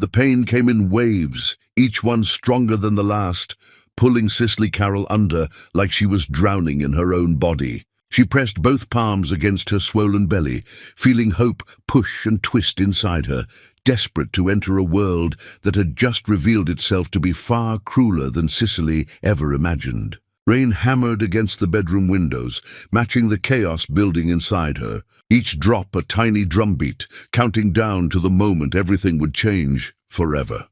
The pain came in waves, each one stronger than the last, pulling Cicely Carroll under like she was drowning in her own body. She pressed both palms against her swollen belly, feeling hope push and twist inside her, desperate to enter a world that had just revealed itself to be far crueler than Cicely ever imagined. Rain hammered against the bedroom windows, matching the chaos building inside her, each drop a tiny drumbeat, counting down to the moment everything would change forever.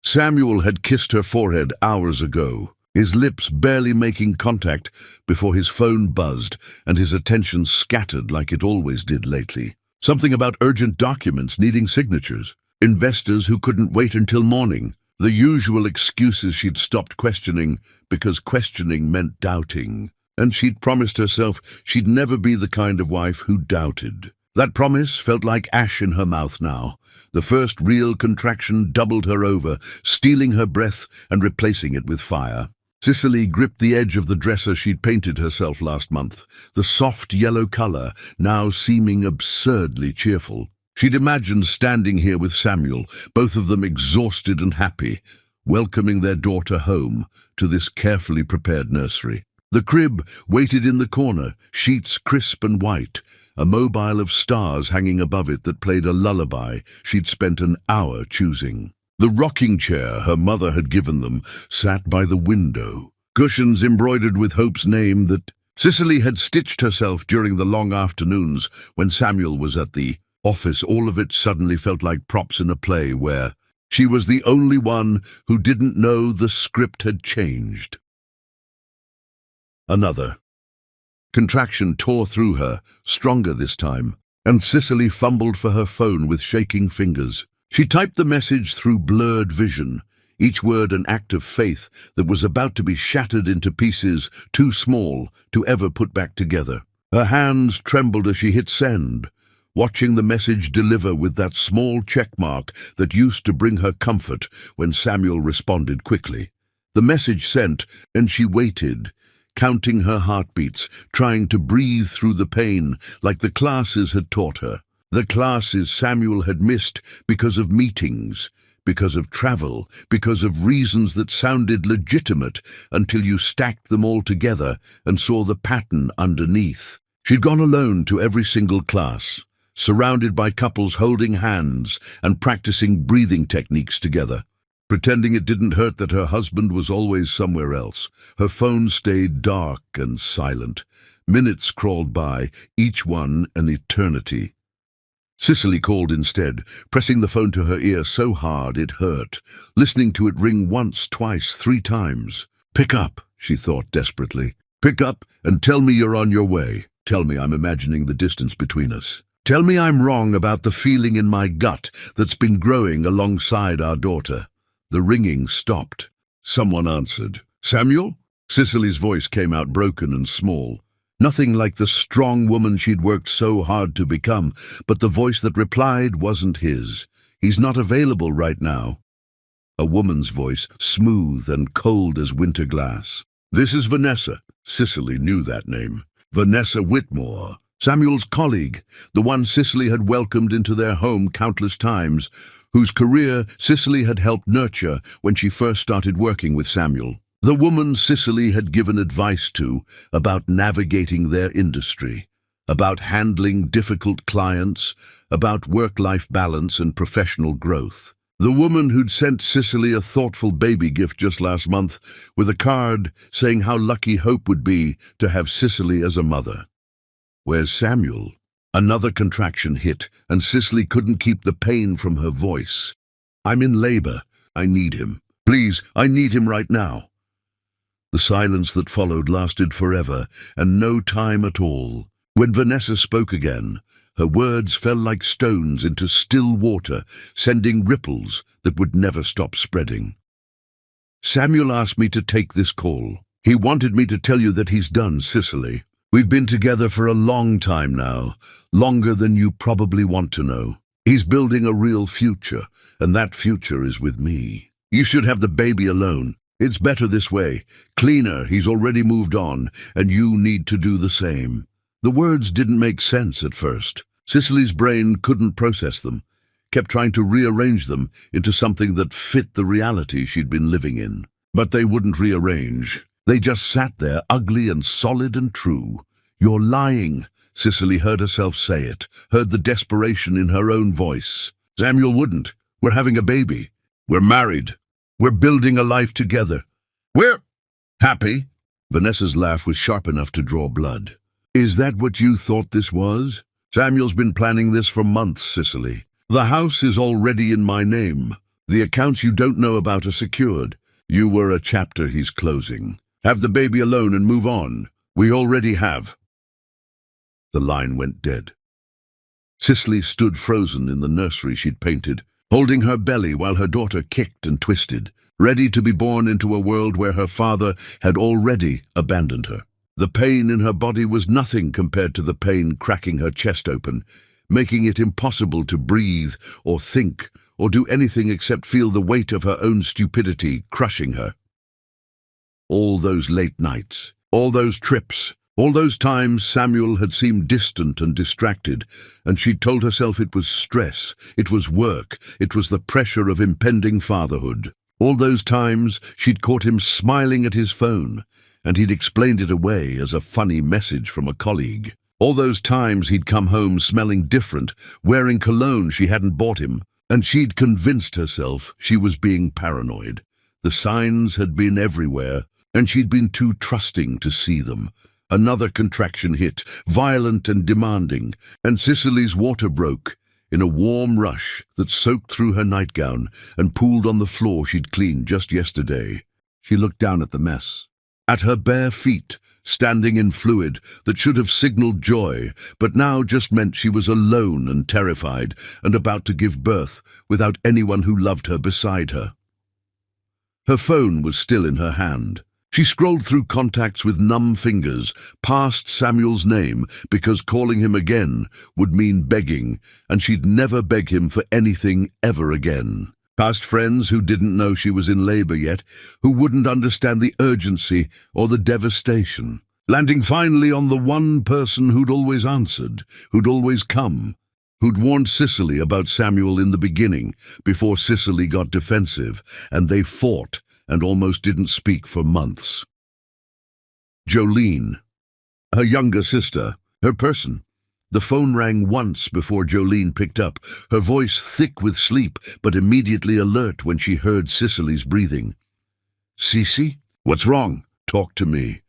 Samuel had kissed her forehead hours ago, his lips barely making contact before his phone buzzed and his attention scattered like it always did lately. Something about urgent documents needing signatures, investors who couldn't wait until morning, the usual excuses she'd stopped questioning because questioning meant doubting, and she'd promised herself she'd never be the kind of wife who doubted. That promise felt like ash in her mouth now. The first real contraction doubled her over, stealing her breath and replacing it with fire. Cicely gripped the edge of the dresser she'd painted herself last month, the soft yellow color now seeming absurdly cheerful. She'd imagined standing here with Samuel, both of them exhausted and happy, welcoming their daughter home to this carefully prepared nursery. The crib waited in the corner, sheets crisp and white, a mobile of stars hanging above it that played a lullaby she'd spent an hour choosing. The rocking chair her mother had given them sat by the window, cushions embroidered with Hope's name that Cicely had stitched herself during the long afternoons when Samuel was at the office. All of it suddenly felt like props in a play where she was the only one who didn't know the script had changed. Another contraction tore through her, stronger this time, and Cicely fumbled for her phone with shaking fingers. She typed the message through blurred vision, each word an act of faith that was about to be shattered into pieces too small to ever put back together. Her hands trembled as she hit send, watching the message deliver with that small check mark that used to bring her comfort when Samuel responded quickly. The message sent, and she waited, counting her heartbeats, trying to breathe through the pain like the classes had taught her. The classes Samuel had missed because of meetings, because of travel, because of reasons that sounded legitimate until you stacked them all together and saw the pattern underneath. She'd gone alone to every single class, surrounded by couples holding hands and practicing breathing techniques together, pretending it didn't hurt that her husband was always somewhere else. Her phone stayed dark and silent. Minutes crawled by, each one an eternity. Cicely called instead, pressing the phone to her ear so hard it hurt, listening to it ring once, twice, 3 times. "Pick up," she thought desperately. "Pick up and tell me you're on your way. Tell me I'm imagining the distance between us. Tell me I'm wrong about the feeling in my gut that's been growing alongside our daughter." The ringing stopped. Someone answered. "Samuel?" Cicely's voice came out broken and small. Nothing like the strong woman she'd worked so hard to become, but the voice that replied wasn't his. "He's not available right now." A woman's voice, smooth and cold as winter glass. "This is Vanessa." Cicely knew that name. Vanessa Whitmore, Samuel's colleague, the one Cicely had welcomed into their home countless times, whose career Cicely had helped nurture when she first started working with Samuel. The woman Cicely had given advice to about navigating their industry, about handling difficult clients, about work-life balance and professional growth. The woman who'd sent Cicely a thoughtful baby gift just last month with a card saying how lucky Hope would be to have Cicely as a mother. Where's Samuel? Another contraction hit, and Cicely couldn't keep the pain from her voice. "I'm in labor. I need him. Please, I need him right now." The silence that followed lasted forever, and no time at all. When Vanessa spoke again, her words fell like stones into still water, sending ripples that would never stop spreading. "Samuel asked me to take this call. He wanted me to tell you that he's done, Cicely. We've been together for a long time now, longer than you probably want to know. He's building a real future, and that future is with me. You should have the baby alone. It's better this way. Cleaner, he's already moved on, and you need to do the same." The words didn't make sense at first. Cicely's brain couldn't process them. kept trying to rearrange them into something that fit the reality she'd been living in. But they wouldn't rearrange. They just sat there, ugly and solid and true. "You're lying," Cicely heard herself say it, heard the desperation in her own voice. "Samuel wouldn't. We're having a baby. We're married. We're building a life together. We're happy." Vanessa's laugh was sharp enough to draw blood. "Is that what you thought this was? Samuel's been planning this for months, Cicely. The house is already in my name. The accounts you don't know about are secured. You were a chapter he's closing. Have the baby alone and move on. We already have." The line went dead. Cicely stood frozen in the nursery she'd painted, holding her belly while her daughter kicked and twisted, ready to be born into a world where her father had already abandoned her. The pain in her body was nothing compared to the pain cracking her chest open, making it impossible to breathe or think or do anything except feel the weight of her own stupidity crushing her. All those late nights, all those trips, all those times Samuel had seemed distant and distracted, and she'd told herself it was stress, it was work, it was the pressure of impending fatherhood. All those times she'd caught him smiling at his phone, and he'd explained it away as a funny message from a colleague. All those times he'd come home smelling different, wearing cologne she hadn't bought him, and she'd convinced herself she was being paranoid. The signs had been everywhere, and she'd been too trusting to see them. Another contraction hit, violent and demanding, and Cicely's water broke in a warm rush that soaked through her nightgown and pooled on the floor she'd cleaned just yesterday. She looked down at the mess, at her bare feet, standing in fluid that should have signaled joy, but now just meant she was alone and terrified and about to give birth without anyone who loved her beside her. Her phone was still in her hand. She scrolled through contacts with numb fingers, past Samuel's name, because calling him again would mean begging, and she'd never beg him for anything ever again. Past friends who didn't know she was in labor yet, who wouldn't understand the urgency or the devastation. Landing finally on the one person who'd always answered, who'd always come, who'd warned Cicely about Samuel in the beginning, before Cicely got defensive, and they fought and almost didn't speak for months. Jolene, her younger sister, her person. The phone rang once before Jolene picked up, her voice thick with sleep but immediately alert when she heard Cicely's breathing. "Cece? What's wrong? Talk to me."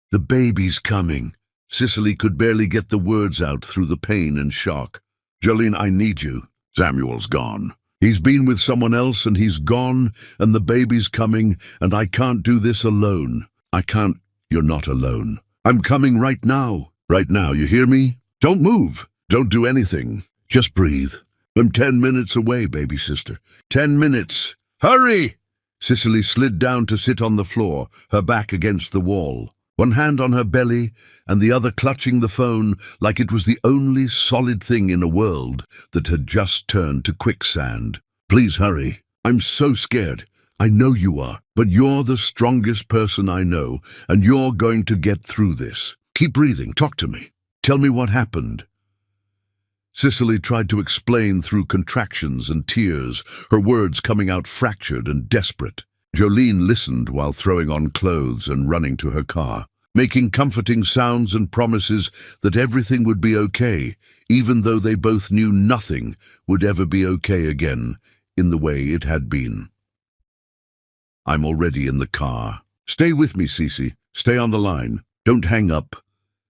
"The baby's coming." Cicely could barely get the words out through the pain and shock. "Jolene, I need you. Samuel's gone. He's been with someone else and he's gone and the baby's coming and I can't do this alone. I can't." "You're not alone. I'm coming right now. Right now, you hear me? Don't move. Don't do anything. Just breathe. I'm 10 minutes away, baby sister. 10 minutes. Hurry!" Cicely slid down to sit on the floor, her back against the wall, one hand on her belly and the other clutching the phone like it was the only solid thing in a world that had just turned to quicksand. "Please hurry. I'm so scared. I know you are, but you're the strongest person I know, and you're going to get through this. Keep breathing. Talk to me. Tell me what happened." Cicely tried to explain through contractions and tears, her words coming out fractured and desperate. Jolene listened while throwing on clothes and running to her car, making comforting sounds and promises that everything would be okay, even though they both knew nothing would ever be okay again in the way it had been. "I'm already in the car. Stay with me, Cece. Stay on the line. Don't hang up."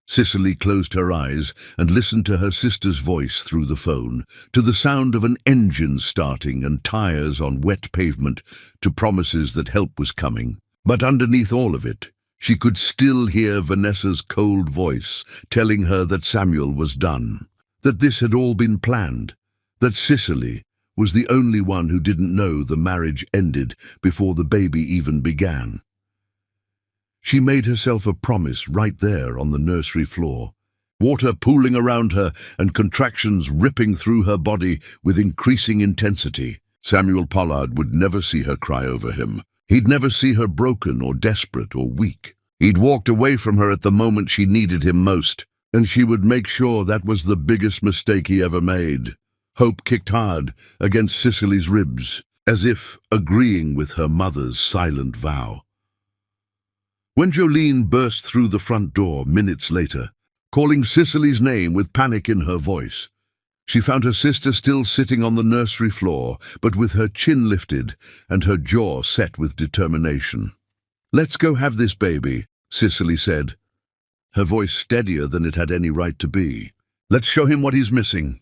Cicely closed her eyes and listened to her sister's voice through the phone, to the sound of an engine starting and tires on wet pavement, to promises that help was coming. But underneath all of it, she could still hear Vanessa's cold voice telling her that Samuel was done, that this had all been planned, that Cicely was the only one who didn't know the marriage ended before the baby even began. She made herself a promise right there on the nursery floor, water pooling around her and contractions ripping through her body with increasing intensity. Samuel Pollard would never see her cry over him. He'd never see her broken or desperate or weak. He'd walked away from her at the moment she needed him most, and she would make sure that was the biggest mistake he ever made. Hope kicked hard against Cicely's ribs, as if agreeing with her mother's silent vow. When Jolene burst through the front door minutes later, calling Cicely's name with panic in her voice, she found her sister still sitting on the nursery floor, but with her chin lifted and her jaw set with determination. "Let's go have this baby," Cicely said, her voice steadier than it had any right to be. "Let's show him what he's missing."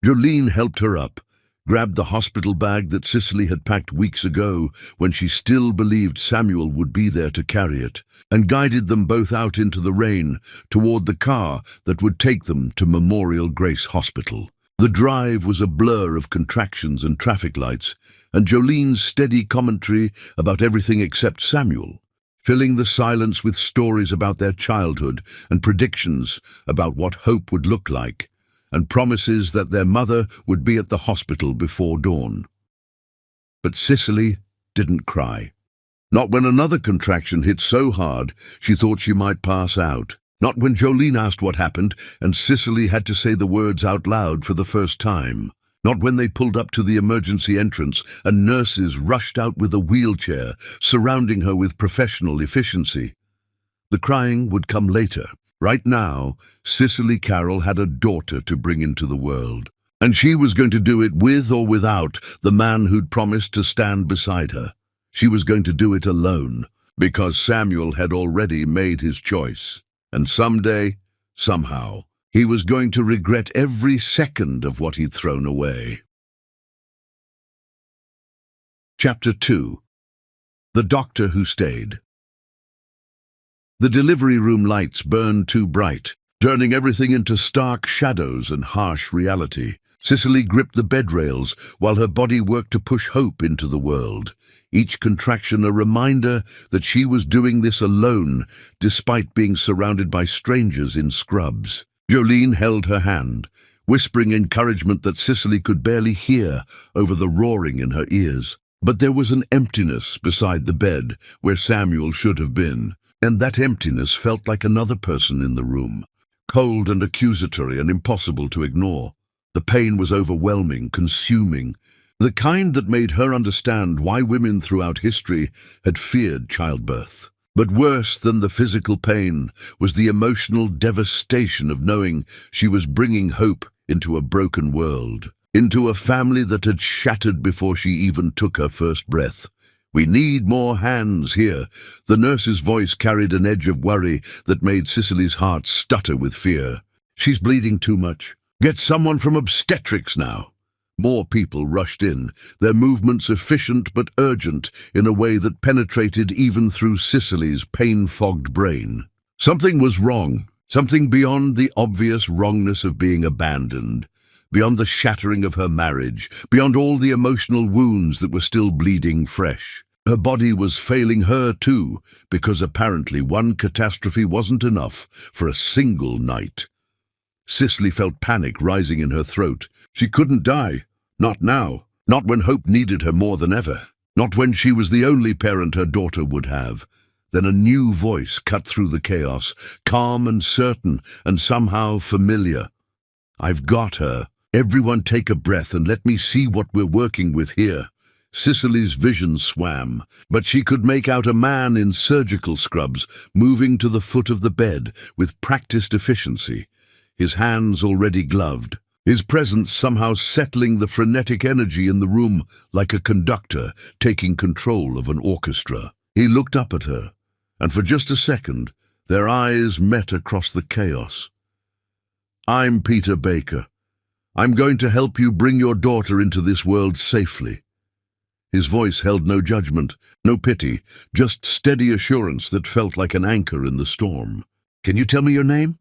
Jolene helped her up, grabbed the hospital bag that Cicely had packed weeks ago when she still believed Samuel would be there to carry it, and guided them both out into the rain toward the car that would take them to Memorial Grace Hospital. The drive was a blur of contractions and traffic lights, and Jolene's steady commentary about everything except Samuel, filling the silence with stories about their childhood and predictions about what hope would look like, and promises that their mother would be at the hospital before dawn. But Cicely didn't cry. Not when another contraction hit so hard she thought she might pass out. Not when Jolene asked what happened and Cicely had to say the words out loud for the first time. Not when they pulled up to the emergency entrance and nurses rushed out with a wheelchair, surrounding her with professional efficiency. The crying would come later. Right now, Cicely Carroll had a daughter to bring into the world, and she was going to do it with or without the man who'd promised to stand beside her. She was going to do it alone, because Samuel had already made his choice. And someday, somehow, he was going to regret every second of what he'd thrown away. Chapter 2. The Doctor Who Stayed. The delivery room lights burned too bright, turning everything into stark shadows and harsh reality. Cicely gripped the bed rails while her body worked to push hope into the world, each contraction a reminder that she was doing this alone, despite being surrounded by strangers in scrubs. Jolene held her hand, whispering encouragement that Cicely could barely hear over the roaring in her ears. But there was an emptiness beside the bed where Samuel should have been. And that emptiness felt like another person in the room, cold and accusatory and impossible to ignore. The pain was overwhelming, consuming, the kind that made her understand why women throughout history had feared childbirth. But worse than the physical pain was the emotional devastation of knowing she was bringing hope into a broken world, into a family that had shattered before she even took her first breath. "We need more hands here." The nurse's voice carried an edge of worry that made Cicely's heart stutter with fear. "She's bleeding too much. Get someone from obstetrics now." More people rushed in, their movements efficient but urgent in a way that penetrated even through Cicely's pain-fogged brain. Something was wrong, something beyond the obvious wrongness of being abandoned, beyond the shattering of her marriage, beyond all the emotional wounds that were still bleeding fresh. Her body was failing her too, because apparently one catastrophe wasn't enough for a single night. Cicely felt panic rising in her throat. She couldn't die. Not now. Not when hope needed her more than ever. Not when she was the only parent her daughter would have. Then a new voice cut through the chaos, calm and certain and somehow familiar. "I've got her. Everyone take a breath and let me see what we're working with here." Cicely's vision swam, but she could make out a man in surgical scrubs moving to the foot of the bed with practiced efficiency, his hands already gloved, his presence somehow settling the frenetic energy in the room like a conductor taking control of an orchestra. He looked up at her, and for just a second, their eyes met across the chaos. "I'm Peter Baker. I'm going to help you bring your daughter into this world safely." His voice held no judgment, no pity, just steady assurance that felt like an anchor in the storm. "Can you tell me your name?"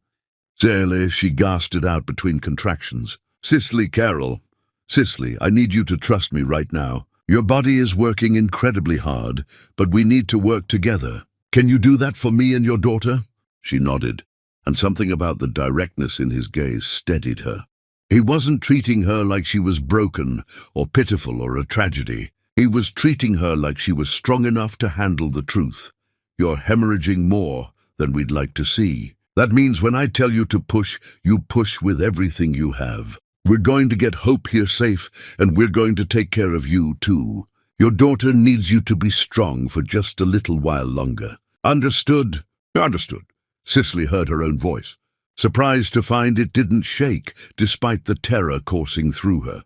"Cicely," she gasped it out between contractions. "Cicely Carroll. Cicely, I need you to trust me right now. Your body is working incredibly hard, but we need to work together. Can you do that for me and your daughter?" She nodded, and something about the directness in his gaze steadied her. He wasn't treating her like she was broken or pitiful or a tragedy. He was treating her like she was strong enough to handle the truth. "You're hemorrhaging more than we'd like to see." That means when I tell you to push, you push with everything you have. We're going to get Hope here safe, and we're going to take care of you too. Your daughter needs you to be strong for just a little while longer. Understood? Understood. Cicely heard her own voice, surprised to find it didn't shake, despite the terror coursing through her.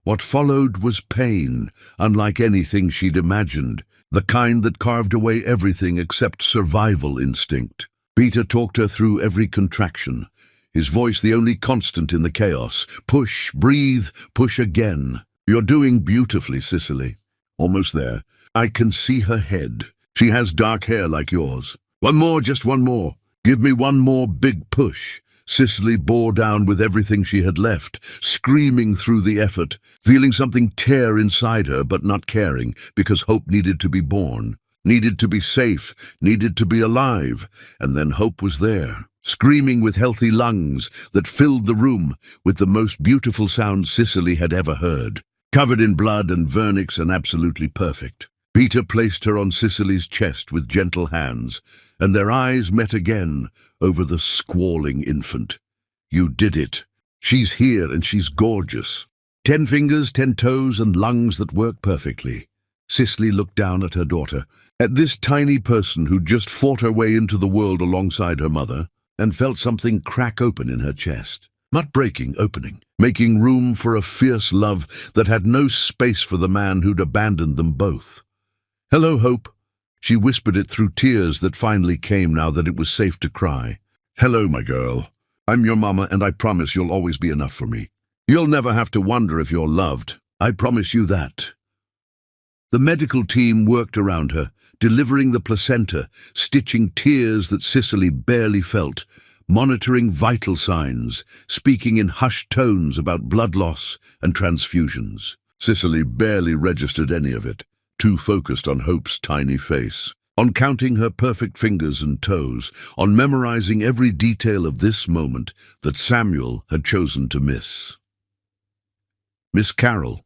What followed was pain, unlike anything she'd imagined, the kind that carved away everything except survival instinct. Peter talked her through every contraction, his voice the only constant in the chaos. Push, breathe, push again. You're doing beautifully, Cicely. Almost there. I can see her head. She has dark hair like yours. One more, just one more. Give me one more big push. Cicely bore down with everything she had left, screaming through the effort, feeling something tear inside her but not caring, because Hope needed to be born, needed to be safe, needed to be alive. And then Hope was there, screaming with healthy lungs that filled the room with the most beautiful sound Cicely had ever heard, covered in blood and vernix and absolutely perfect. Peter placed her on Cicely's chest with gentle hands, and their eyes met again over the squalling infant. You did it. She's here and she's gorgeous. 10 fingers, 10 toes, and lungs that work perfectly. Cicely looked down at her daughter, at this tiny person who'd just fought her way into the world alongside her mother, and felt something crack open in her chest. Not breaking, opening, making room for a fierce love that had no space for the man who'd abandoned them both. Hello, Hope. She whispered it through tears that finally came now that it was safe to cry. Hello, my girl. I'm your mama, and I promise you'll always be enough for me. You'll never have to wonder if you're loved. I promise you that. The medical team worked around her, delivering the placenta, stitching tears that Cicely barely felt, monitoring vital signs, speaking in hushed tones about blood loss and transfusions. Cicely barely registered any of it, too focused on Hope's tiny face, on counting her perfect fingers and toes, on memorizing every detail of this moment that Samuel had chosen to miss. Miss Carroll.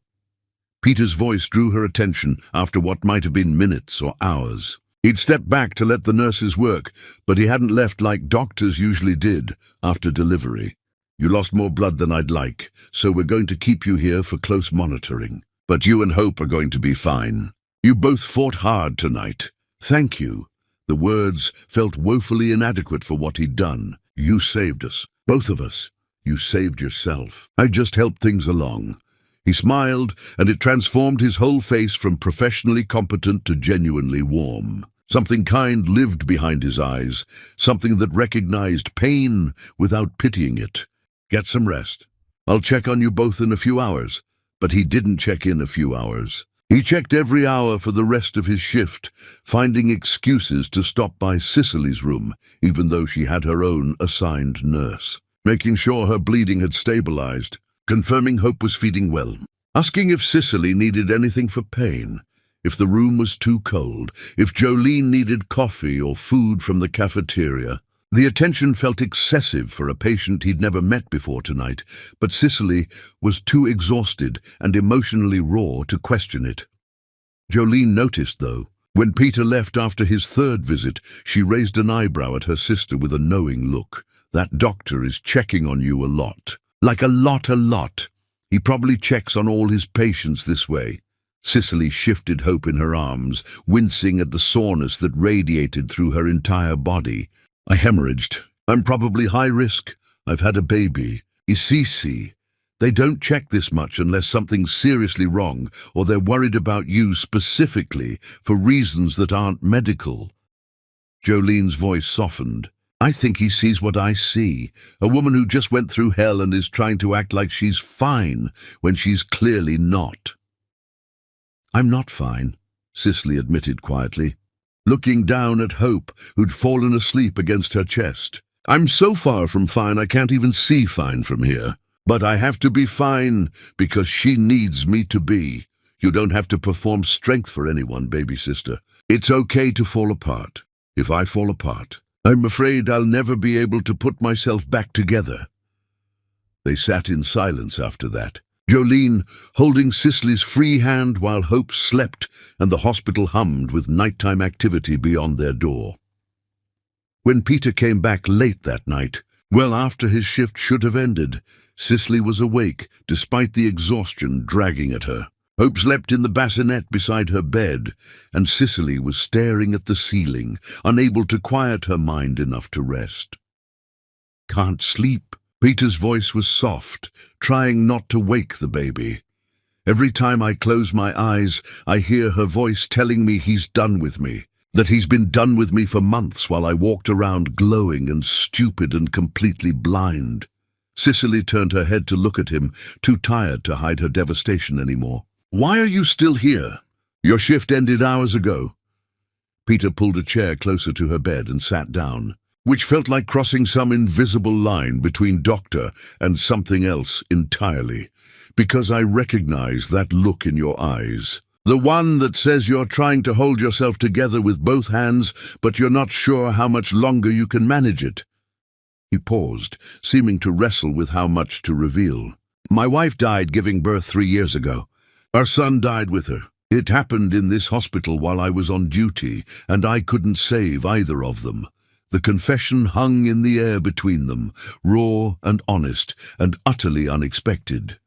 Peter's voice drew her attention after what might have been minutes or hours. He'd stepped back to let the nurses work, but he hadn't left like doctors usually did after delivery. You lost more blood than I'd like, so we're going to keep you here for close monitoring. But you and Hope are going to be fine. You both fought hard tonight. Thank you. The words felt woefully inadequate for what he'd done. You saved us. Both of us. You saved yourself. I just helped things along. He smiled, and it transformed his whole face from professionally competent to genuinely warm. Something kind lived behind his eyes, something that recognized pain without pitying it. Get some rest. I'll check on you both in a few hours. But he didn't check in a few hours. He checked every hour for the rest of his shift, finding excuses to stop by Cicely's room, even though she had her own assigned nurse, making sure her bleeding had stabilized, confirming Hope was feeding well, asking if Cicely needed anything for pain, if the room was too cold, if Jolene needed coffee or food from the cafeteria. The attention felt excessive for a patient he'd never met before tonight, but Cicely was too exhausted and emotionally raw to question it. Jolene noticed, though. When Peter left after his third visit, she raised an eyebrow at her sister with a knowing look. That doctor is checking on you a lot. Like a lot. He probably checks on all his patients this way. Cicely shifted Hope in her arms, wincing at the soreness that radiated through her entire body. I hemorrhaged. I'm probably high risk. I've had a baby. Isisi. They don't check this much unless something's seriously wrong or they're worried about you specifically for reasons that aren't medical. Jolene's voice softened. I think he sees what I see. A woman who just went through hell and is trying to act like she's fine when she's clearly not. I'm not fine, Cicely admitted quietly, looking down at Hope, who'd fallen asleep against her chest. I'm so far from fine I can't even see fine from here. But I have to be fine because she needs me to be. You don't have to perform strength for anyone, baby sister. It's okay to fall apart. If I fall apart, I'm afraid I'll never be able to put myself back together. They sat in silence after that. Jolene holding Cicely's free hand while Hope slept and the hospital hummed with nighttime activity beyond their door. When Peter came back late that night, well after his shift should have ended, Cicely was awake, despite the exhaustion dragging at her. Hope slept in the bassinet beside her bed, and Cicely was staring at the ceiling, unable to quiet her mind enough to rest. "Can't sleep." Peter's voice was soft, trying not to wake the baby. "Every time I close my eyes, I hear her voice telling me he's done with me, that he's been done with me for months while I walked around glowing and stupid and completely blind." Cicely turned her head to look at him, too tired to hide her devastation anymore. "Why are you still here? Your shift ended hours ago." Peter pulled a chair closer to her bed and sat down, which felt like crossing some invisible line between doctor and something else entirely, because I recognize that look in your eyes. The one that says you're trying to hold yourself together with both hands, but you're not sure how much longer you can manage it. He paused, seeming to wrestle with how much to reveal. "My wife died giving birth 3 years ago. Our son died with her. It happened in this hospital while I was on duty, and I couldn't save either of them." The confession hung in the air between them, raw and honest, and utterly unexpected.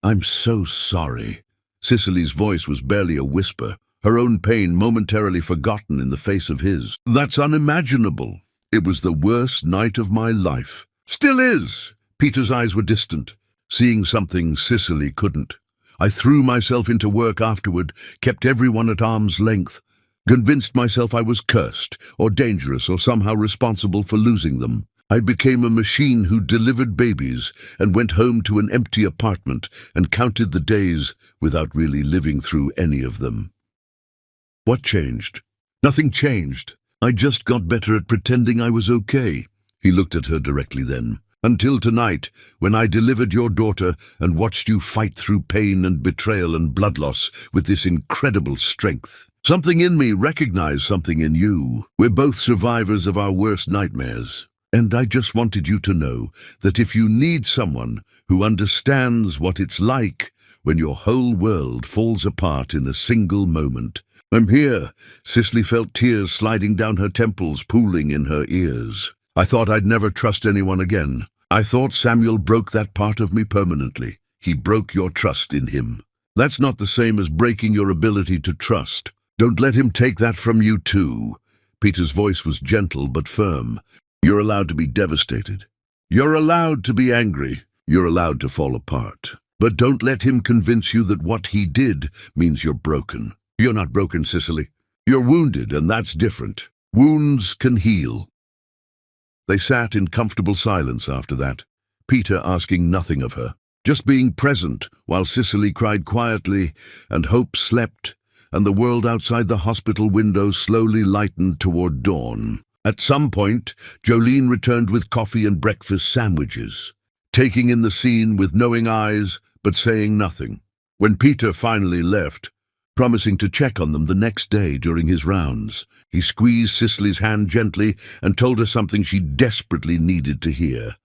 "I'm so sorry." Cicely's voice was barely a whisper, her own pain momentarily forgotten in the face of his. "That's unimaginable. It was the worst night of my life." "Still is." Peter's eyes were distant, seeing something Cicely couldn't. "I threw myself into work afterward, kept everyone at arm's length, convinced myself I was cursed, or dangerous, or somehow responsible for losing them. I became a machine who delivered babies and went home to an empty apartment and counted the days without really living through any of them." "What changed?" "Nothing changed. I just got better at pretending I was okay." He looked at her directly then. "Until tonight, when I delivered your daughter and watched you fight through pain and betrayal and blood loss with this incredible strength. Something in me recognized something in you. We're both survivors of our worst nightmares. And I just wanted you to know that if you need someone who understands what it's like when your whole world falls apart in a single moment, I'm here." Cicely felt tears sliding down her temples, pooling in her ears. "I thought I'd never trust anyone again. I thought Samuel broke that part of me permanently. He broke your trust in him. That's not the same as breaking your ability to trust. Don't let him take that from you too." Peter's voice was gentle but firm. "You're allowed to be devastated. You're allowed to be angry. You're allowed to fall apart. But don't let him convince you that what he did means you're broken. You're not broken, Cicely. You're wounded, and that's different. Wounds can heal." They sat in comfortable silence after that, Peter asking nothing of her, just being present while Cicely cried quietly and Hope slept, and the world outside the hospital window slowly lightened toward dawn. At some point, Jolene returned with coffee and breakfast sandwiches, taking in the scene with knowing eyes but saying nothing. When Peter finally left, promising to check on them the next day during his rounds, he squeezed Cicely's hand gently and told her something she desperately needed to hear.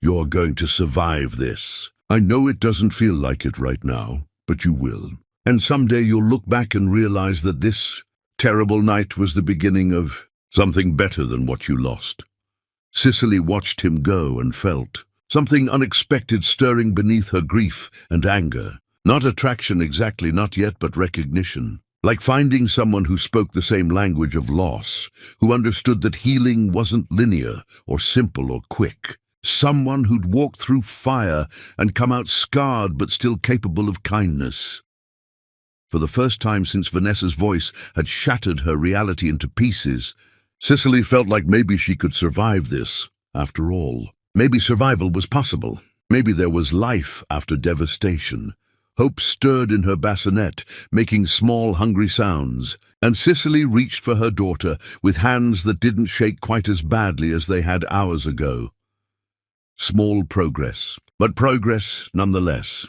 "You're going to survive this. I know it doesn't feel like it right now, but you will. And someday you'll look back and realize that this terrible night was the beginning of something better than what you lost." Cicely watched him go and felt something unexpected stirring beneath her grief and anger. Not attraction exactly, not yet, but recognition. Like finding someone who spoke the same language of loss, who understood that healing wasn't linear or simple or quick. Someone who'd walked through fire and come out scarred but still capable of kindness. For the first time since Vanessa's voice had shattered her reality into pieces, Cicely felt like maybe she could survive this, after all. Maybe survival was possible. Maybe there was life after devastation. Hope stirred in her bassinet, making small, hungry sounds, and Cicely reached for her daughter with hands that didn't shake quite as badly as they had hours ago. Small progress, but progress nonetheless.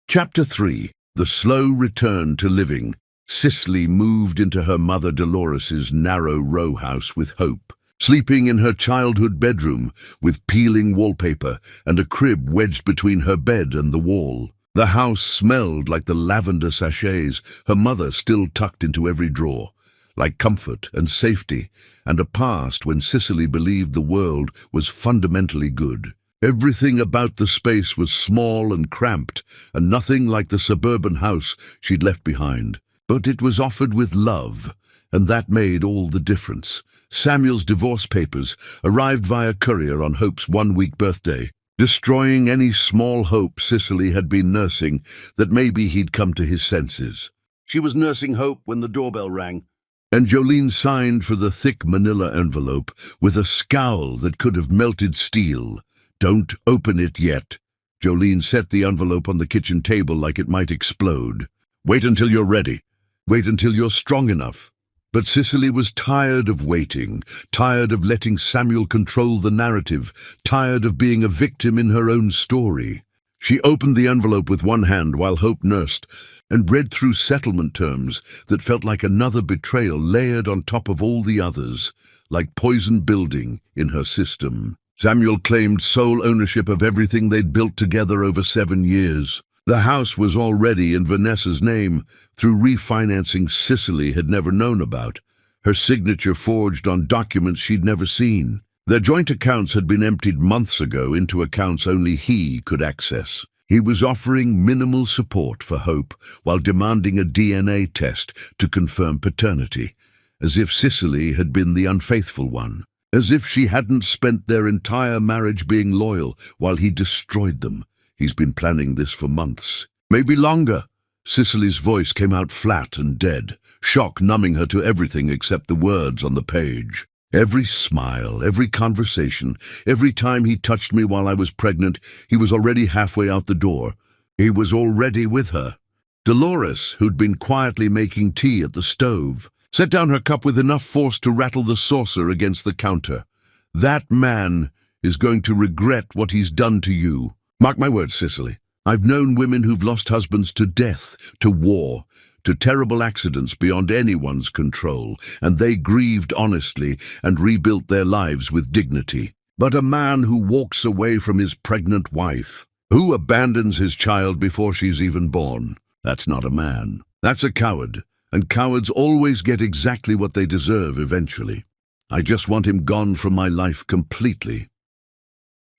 Chapter 3. The Slow Return to Living. Cicely moved into her mother Dolores's narrow row house with Hope, sleeping in her childhood bedroom with peeling wallpaper and a crib wedged between her bed and the wall. The house smelled like the lavender sachets her mother still tucked into every drawer, like comfort and safety, and a past when Cicely believed the world was fundamentally good. Everything about the space was small and cramped, and nothing like the suburban house she'd left behind. But it was offered with love, and that made all the difference. Samuel's divorce papers arrived via courier on Hope's one-week birthday, destroying any small hope Cicely had been nursing that maybe he'd come to his senses. She was nursing hope when the doorbell rang, and Jolene signed for the thick manila envelope with a scowl that could have melted steel. "Don't open it yet." Jolene set the envelope on the kitchen table like it might explode. "Wait until you're ready. Wait until you're strong enough." But Cicely was tired of waiting, tired of letting Samuel control the narrative, tired of being a victim in her own story. She opened the envelope with one hand while Hope nursed, and read through settlement terms that felt like another betrayal layered on top of all the others, like poison building in her system. Samuel claimed sole ownership of everything they'd built together over 7 years. The house was already in Vanessa's name through refinancing Cicely had never known about, her signature forged on documents she'd never seen. Their joint accounts had been emptied months ago into accounts only he could access. He was offering minimal support for Hope while demanding a DNA test to confirm paternity, as if Cicely had been the unfaithful one, as if she hadn't spent their entire marriage being loyal while he destroyed them. "He's been planning this for months, maybe longer." Cicely's voice came out flat and dead, shock numbing her to everything except the words on the page. "Every smile, every conversation, every time he touched me while I was pregnant, he was already halfway out the door. He was already with her." Dolores, who'd been quietly making tea at the stove, set down her cup with enough force to rattle the saucer against the counter. "That man is going to regret what he's done to you. Mark my words, Cicely. I've known women who've lost husbands to death, to war, to terrible accidents beyond anyone's control, and they grieved honestly and rebuilt their lives with dignity. But a man who walks away from his pregnant wife, who abandons his child before she's even born, that's not a man. That's a coward, and cowards always get exactly what they deserve eventually. I just want him gone from my life completely."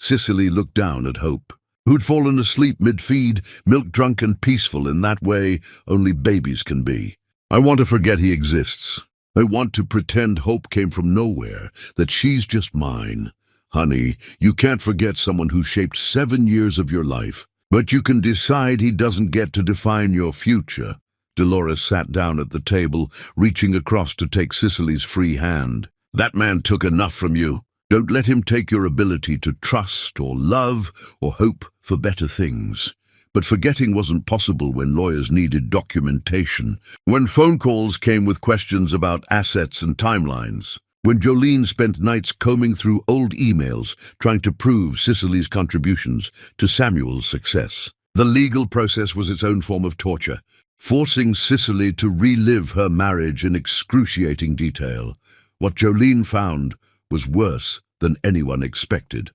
Cicely looked down at Hope, who'd fallen asleep mid-feed, milk-drunk and peaceful in that way only babies can be. "I want to forget he exists. I want to pretend Hope came from nowhere, that she's just mine. Honey, you can't forget someone who shaped 7 years of your life, but you can decide he doesn't get to define your future." Dolores sat down at the table, reaching across to take Cicely's free hand. "That man took enough from you. Don't let him take your ability to trust or love or hope for better things." But forgetting wasn't possible when lawyers needed documentation, when phone calls came with questions about assets and timelines, when Jolene spent nights combing through old emails trying to prove Cicely's contributions to Samuel's success. The legal process was its own form of torture, forcing Cicely to relive her marriage in excruciating detail. What Jolene found was worse than anyone expected.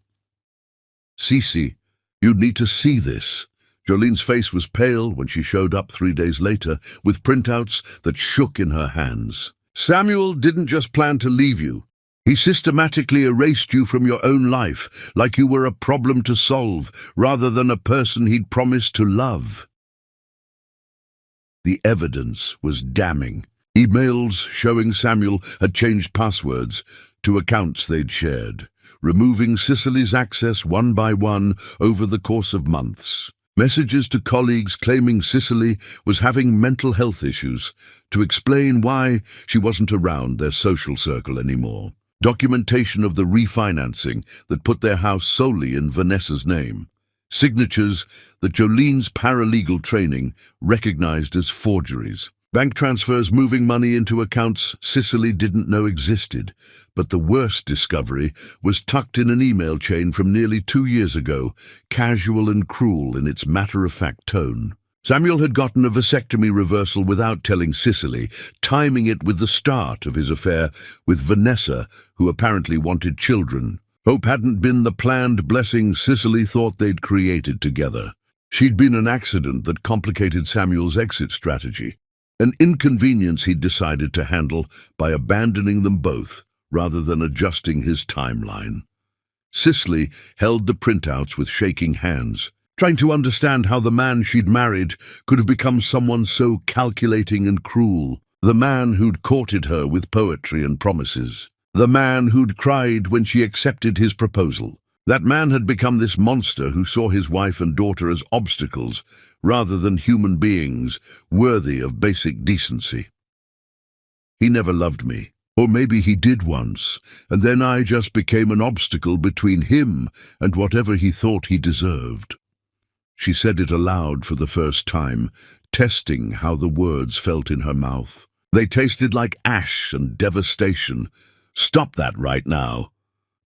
"Cece, you need to see this." Jolene's face was pale when she showed up 3 days later with printouts that shook in her hands. "Samuel didn't just plan to leave you. He systematically erased you from your own life, like you were a problem to solve, rather than a person he'd promised to love." The evidence was damning. Emails showing Samuel had changed passwords to accounts they'd shared, removing Cicely's access one by one over the course of months. Messages to colleagues claiming Cicely was having mental health issues, to explain why she wasn't around their social circle anymore. Documentation of the refinancing that put their house solely in Vanessa's name. Signatures that Jolene's paralegal training recognized as forgeries. Bank transfers moving money into accounts Cicely didn't know existed. But the worst discovery was tucked in an email chain from nearly 2 years ago, casual and cruel in its matter-of-fact tone. Samuel had gotten a vasectomy reversal without telling Cicely, timing it with the start of his affair with Vanessa, who apparently wanted children. Hope hadn't been the planned blessing Cicely thought they'd created together. She'd been an accident that complicated Samuel's exit strategy, an inconvenience he'd decided to handle by abandoning them both rather than adjusting his timeline. Cicely held the printouts with shaking hands, trying to understand how the man she'd married could have become someone so calculating and cruel. The man who'd courted her with poetry and promises. The man who'd cried when she accepted his proposal. That man had become this monster who saw his wife and daughter as obstacles rather than human beings worthy of basic decency. He never loved me. Or maybe he did once, and then I just became an obstacle between him and whatever he thought he deserved. She said it aloud for the first time, testing how the words felt in her mouth. They tasted like ash and devastation. Stop that right now.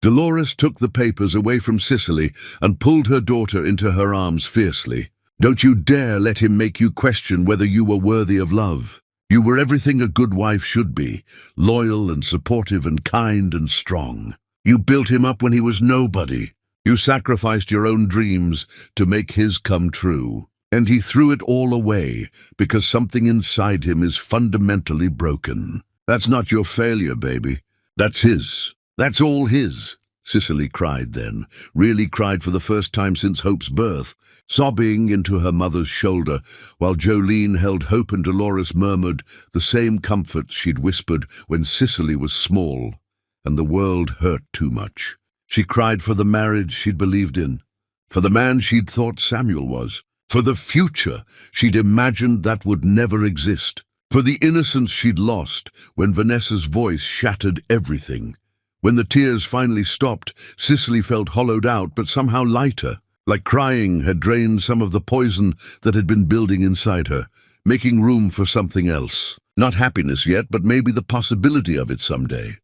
Dolores took the papers away from Cicely and pulled her daughter into her arms fiercely. Don't you dare let him make you question whether you were worthy of love. You were everything a good wife should be, loyal and supportive and kind and strong. You built him up when he was nobody. You sacrificed your own dreams to make his come true. And he threw it all away because something inside him is fundamentally broken. That's not your failure, baby. That's his. That's all his. Cicely cried then, really cried for the first time since Hope's birth, sobbing into her mother's shoulder, while Jolene held Hope and Dolores murmured the same comforts she'd whispered when Cicely was small, and the world hurt too much. She cried for the marriage she'd believed in, for the man she'd thought Samuel was, for the future she'd imagined that would never exist, for the innocence she'd lost when Vanessa's voice shattered everything. When the tears finally stopped, Cicely felt hollowed out but somehow lighter, like crying had drained some of the poison that had been building inside her, making room for something else. Not happiness yet, but maybe the possibility of it someday.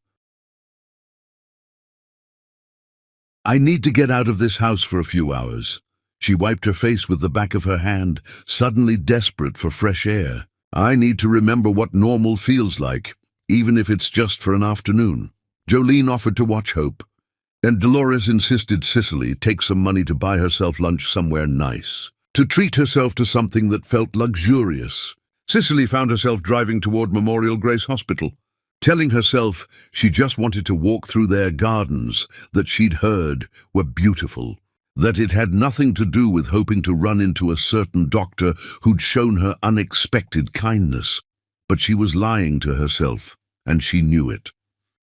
I need to get out of this house for a few hours. She wiped her face with the back of her hand, suddenly desperate for fresh air. I need to remember what normal feels like, even if it's just for an afternoon. Jolene offered to watch Hope, and Dolores insisted Cicely take some money to buy herself lunch somewhere nice, to treat herself to something that felt luxurious. Cicely found herself driving toward Memorial Grace Hospital, telling herself she just wanted to walk through their gardens that she'd heard were beautiful, that it had nothing to do with hoping to run into a certain doctor who'd shown her unexpected kindness. But she was lying to herself, and she knew it.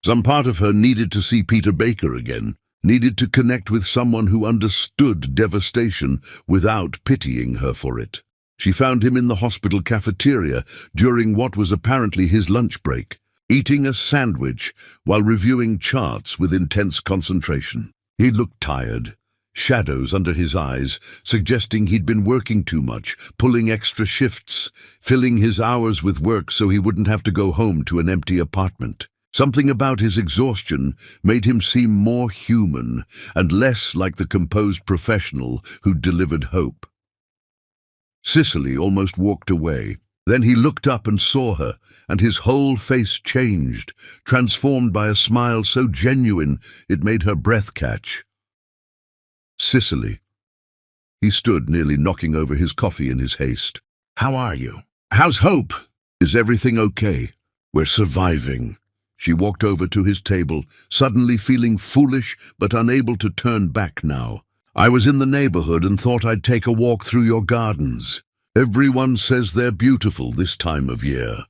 Some part of her needed to see Peter Baker again, needed to connect with someone who understood devastation without pitying her for it. She found him in the hospital cafeteria during what was apparently his lunch break, eating a sandwich while reviewing charts with intense concentration. He looked tired, shadows under his eyes, suggesting he'd been working too much, pulling extra shifts, filling his hours with work so he wouldn't have to go home to an empty apartment. Something about his exhaustion made him seem more human and less like the composed professional who'd delivered hope. Cicely almost walked away. Then he looked up and saw her, and his whole face changed, transformed by a smile so genuine it made her breath catch. Cicely. He stood, nearly knocking over his coffee in his haste. How are you? How's Hope? Is everything okay? We're surviving. She walked over to his table, suddenly feeling foolish but unable to turn back now. I was in the neighborhood and thought I'd take a walk through your gardens. Everyone says they're beautiful this time of year.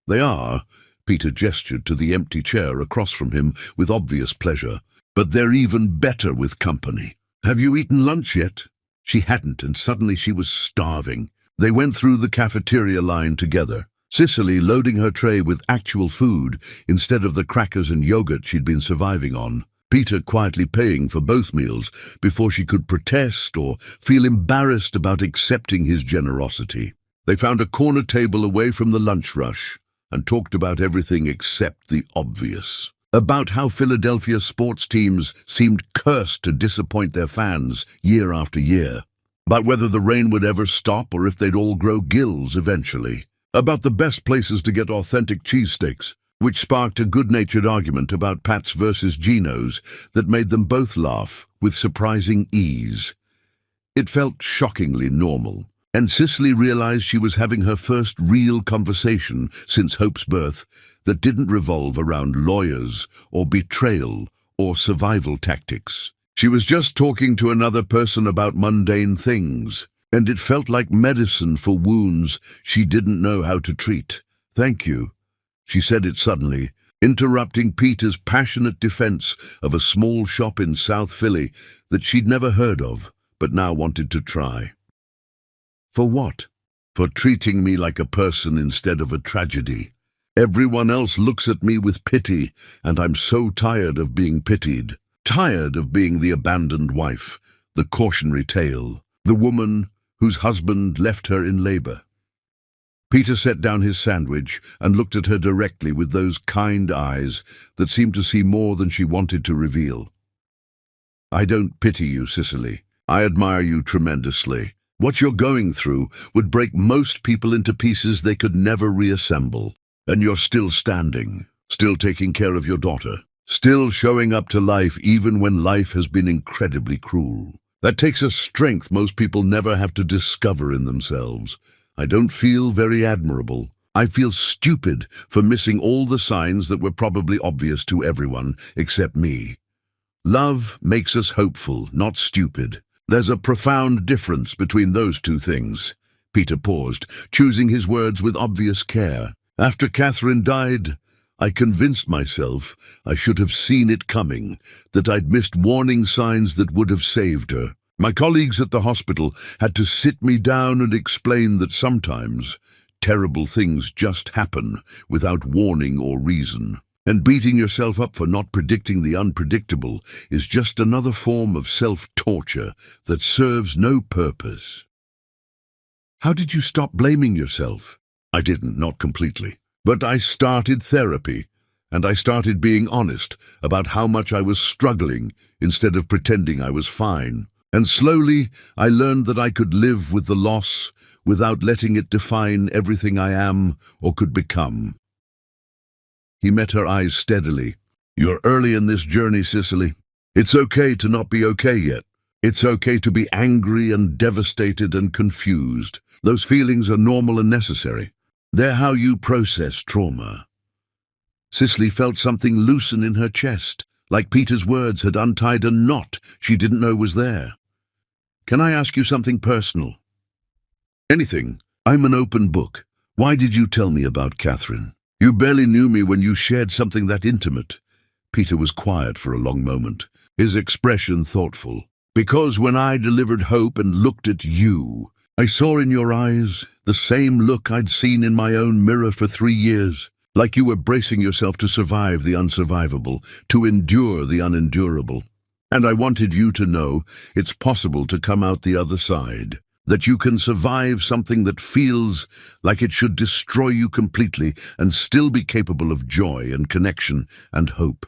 They are, Peter gestured to the empty chair across from him with obvious pleasure, but they're even better with company. Have you eaten lunch yet? She hadn't, and suddenly she was starving. They went through the cafeteria line together, Cicely loading her tray with actual food instead of the crackers and yogurt she'd been surviving on. Peter quietly paying for both meals before she could protest or feel embarrassed about accepting his generosity. They found a corner table away from the lunch rush and talked about everything except the obvious. About how Philadelphia sports teams seemed cursed to disappoint their fans year after year. About whether the rain would ever stop or if they'd all grow gills eventually. About the best places to get authentic cheesesteaks, which sparked a good-natured argument about Pat's versus Gino's that made them both laugh with surprising ease. It felt shockingly normal, and Cicely realized she was having her first real conversation since Hope's birth that didn't revolve around lawyers or betrayal or survival tactics. She was just talking to another person about mundane things, and it felt like medicine for wounds she didn't know how to treat. "Thank you," she said it suddenly, interrupting Peter's passionate defense of a small shop in South Philly that she'd never heard of, but now wanted to try. "For what?" "For treating me like a person instead of a tragedy. Everyone else looks at me with pity, and I'm so tired of being pitied. Tired of being the abandoned wife, the cautionary tale, the woman whose husband left her in labor." Peter set down his sandwich and looked at her directly with those kind eyes that seemed to see more than she wanted to reveal. "I don't pity you, Cicely. I admire you tremendously. What you're going through would break most people into pieces they could never reassemble. And you're still standing, still taking care of your daughter, still showing up to life even when life has been incredibly cruel. That takes a strength most people never have to discover in themselves. I don't feel very admirable. I feel stupid for missing all the signs that were probably obvious to everyone except me. Love makes us hopeful, not stupid. There's a profound difference between those two things." Peter paused, choosing his words with obvious care. "After Catherine died, I convinced myself I should have seen it coming, that I'd missed warning signs that would have saved her. My colleagues at the hospital had to sit me down and explain that sometimes terrible things just happen without warning or reason. And beating yourself up for not predicting the unpredictable is just another form of self-torture that serves no purpose." "How did you stop blaming yourself?" "I didn't, not completely. But I started therapy, and I started being honest about how much I was struggling instead of pretending I was fine. And slowly I learned that I could live with the loss without letting it define everything I am or could become." He met her eyes steadily. "You're early in this journey, Cicely. It's okay to not be okay yet. It's okay to be angry and devastated and confused. Those feelings are normal and necessary. They're how you process trauma." Cicely felt something loosen in her chest, like Peter's words had untied a knot she didn't know was there. "Can I ask you something personal?" "Anything. I'm an open book. Why did you tell me about Catherine? You barely knew me when you shared something that intimate." Peter was quiet for a long moment, his expression thoughtful. "Because when I delivered hope and looked at you, I saw in your eyes the same look I'd seen in my own mirror for 3 years, like you were bracing yourself to survive the unsurvivable, to endure the unendurable. And I wanted you to know it's possible to come out the other side, that you can survive something that feels like it should destroy you completely and still be capable of joy and connection and hope."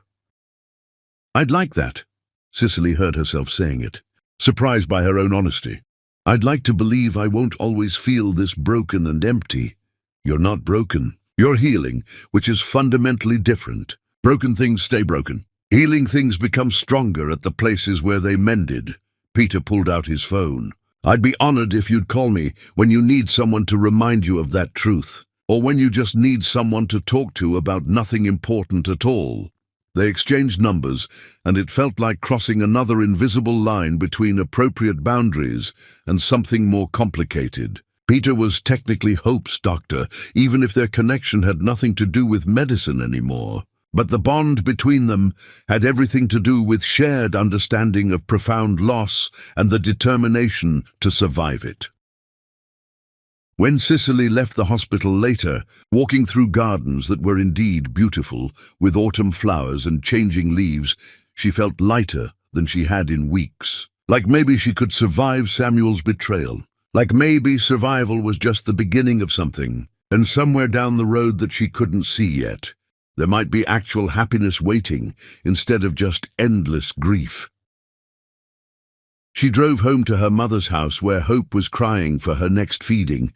"I'd like that." Cicely heard herself saying it, surprised by her own honesty. "I'd like to believe I won't always feel this broken and empty." "You're not broken. You're healing, which is fundamentally different. Broken things stay broken. Healing things become stronger at the places where they mended." Peter pulled out his phone. "I'd be honored if you'd call me when you need someone to remind you of that truth, or when you just need someone to talk to about nothing important at all." They exchanged numbers, and it felt like crossing another invisible line between appropriate boundaries and something more complicated. Peter was technically Hope's doctor, even if their connection had nothing to do with medicine anymore. But the bond between them had everything to do with shared understanding of profound loss and the determination to survive it. When Cicely left the hospital later, walking through gardens that were indeed beautiful, with autumn flowers and changing leaves, she felt lighter than she had in weeks. Like maybe she could survive Samuel's betrayal. Like maybe survival was just the beginning of something, and somewhere down the road that she couldn't see yet, there might be actual happiness waiting instead of just endless grief. She drove home to her mother's house where Hope was crying for her next feeding,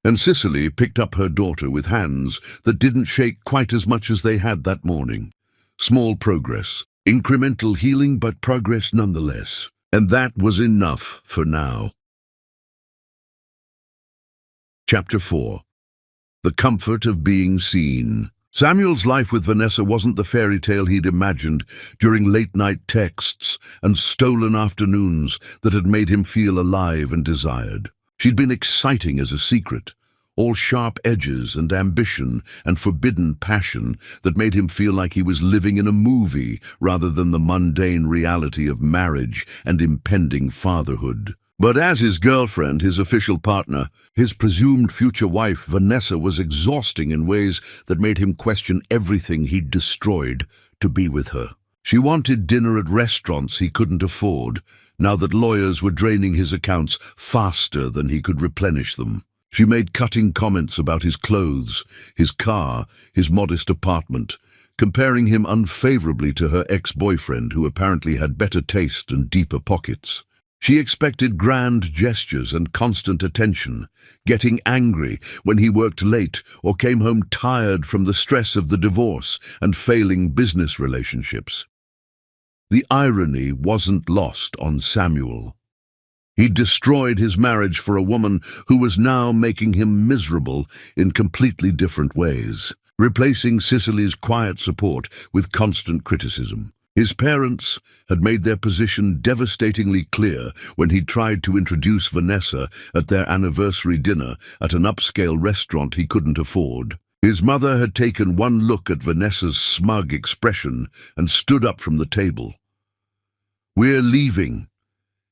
and Cicely picked up her daughter with hands that didn't shake quite as much as they had that morning. Small progress, incremental healing, but progress nonetheless. And that was enough for now. Chapter 4. The Comfort of Being Seen. Samuel's life with Vanessa wasn't the fairy tale he'd imagined during late-night texts and stolen afternoons that had made him feel alive and desired. She'd been exciting as a secret, all sharp edges and ambition and forbidden passion that made him feel like he was living in a movie rather than the mundane reality of marriage and impending fatherhood. But as his girlfriend, his official partner, his presumed future wife, Vanessa was exhausting in ways that made him question everything he'd destroyed to be with her. She wanted dinner at restaurants he couldn't afford, now that lawyers were draining his accounts faster than he could replenish them. She made cutting comments about his clothes, his car, his modest apartment, comparing him unfavorably to her ex-boyfriend who apparently had better taste and deeper pockets. She expected grand gestures and constant attention, getting angry when he worked late or came home tired from the stress of the divorce and failing business relationships. The irony wasn't lost on Samuel. He'd destroyed his marriage for a woman who was now making him miserable in completely different ways, replacing Cicely's quiet support with constant criticism. His parents had made their position devastatingly clear when he tried to introduce Vanessa at their anniversary dinner at an upscale restaurant he couldn't afford. His mother had taken one look at Vanessa's smug expression and stood up from the table. "We're leaving."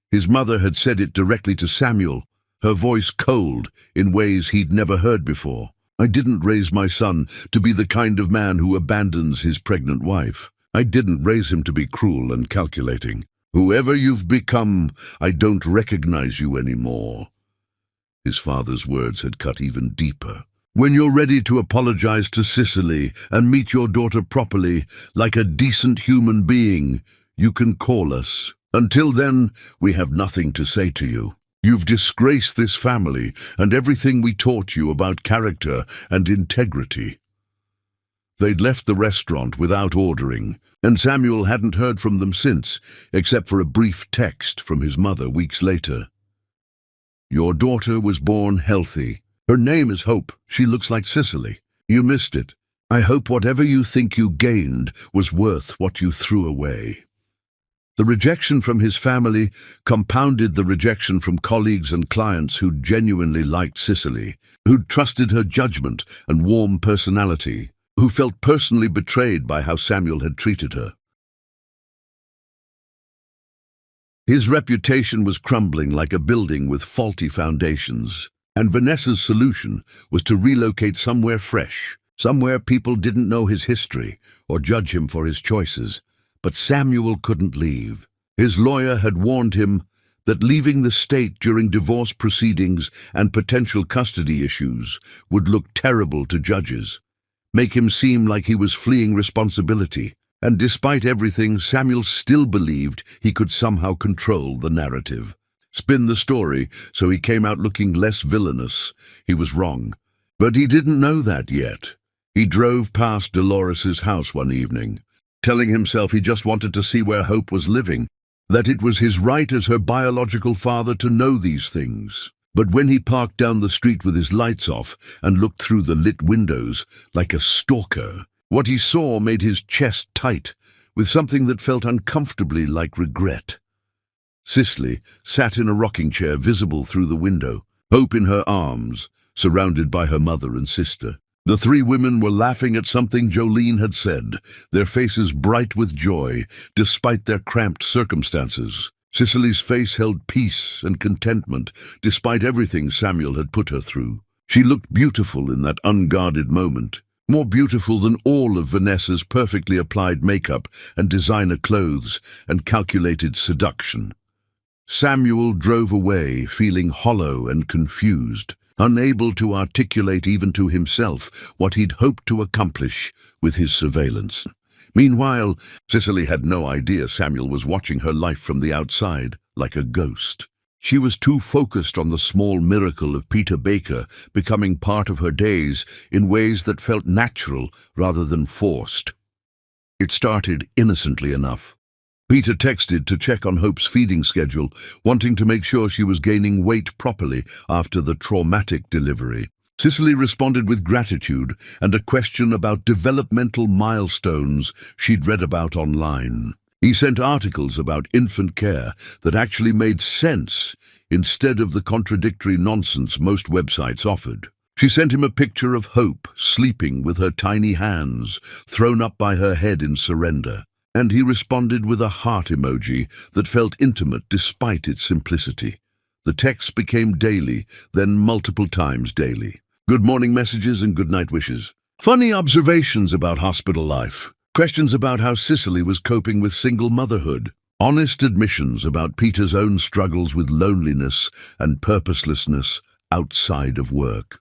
His mother had said it directly to Samuel, her voice cold in ways he'd never heard before. "I didn't raise my son to be the kind of man who abandons his pregnant wife. I didn't raise him to be cruel and calculating. Whoever you've become, I don't recognize you anymore." His father's words had cut even deeper. "When you're ready to apologize to Cicely and meet your daughter properly, like a decent human being, you can call us. Until then, we have nothing to say to you. You've disgraced this family and everything we taught you about character and integrity." They'd left the restaurant without ordering, and Samuel hadn't heard from them since, except for a brief text from his mother weeks later. "Your daughter was born healthy. Her name is Hope. She looks like Cicely. You missed it. I hope whatever you think you gained was worth what you threw away." The rejection from his family compounded the rejection from colleagues and clients who genuinely liked Cicely, who'd trusted her judgment and warm personality, who felt personally betrayed by how Samuel had treated her. His reputation was crumbling like a building with faulty foundations, and Vanessa's solution was to relocate somewhere fresh, somewhere people didn't know his history or judge him for his choices. But Samuel couldn't leave. His lawyer had warned him that leaving the state during divorce proceedings and potential custody issues would look terrible to judges, make him seem like he was fleeing responsibility. And despite everything, Samuel still believed he could somehow control the narrative, spin the story so he came out looking less villainous. He was wrong. But he didn't know that yet. He drove past Dolores's house one evening, telling himself he just wanted to see where Hope was living, that it was his right as her biological father to know these things. But when he parked down the street with his lights off and looked through the lit windows like a stalker, what he saw made his chest tight with something that felt uncomfortably like regret. Cicely sat in a rocking chair visible through the window, Hope in her arms, surrounded by her mother and sister. The three women were laughing at something Jolene had said, their faces bright with joy, despite their cramped circumstances. Cicely's face held peace and contentment, despite everything Samuel had put her through. She looked beautiful in that unguarded moment, more beautiful than all of Vanessa's perfectly applied makeup and designer clothes and calculated seduction. Samuel drove away, feeling hollow and confused, unable to articulate even to himself what he'd hoped to accomplish with his surveillance. Meanwhile, Cicely had no idea Samuel was watching her life from the outside, like a ghost. She was too focused on the small miracle of Peter Baker becoming part of her days in ways that felt natural rather than forced. It started innocently enough. Peter texted to check on Hope's feeding schedule, wanting to make sure she was gaining weight properly after the traumatic delivery. Cicely responded with gratitude and a question about developmental milestones she'd read about online. He sent articles about infant care that actually made sense instead of the contradictory nonsense most websites offered. She sent him a picture of Hope sleeping with her tiny hands thrown up by her head in surrender, and he responded with a heart emoji that felt intimate despite its simplicity. The text became daily, then multiple times daily. Good morning messages and good night wishes. Funny observations about hospital life. Questions about how Cicely was coping with single motherhood. Honest admissions about Peter's own struggles with loneliness and purposelessness outside of work.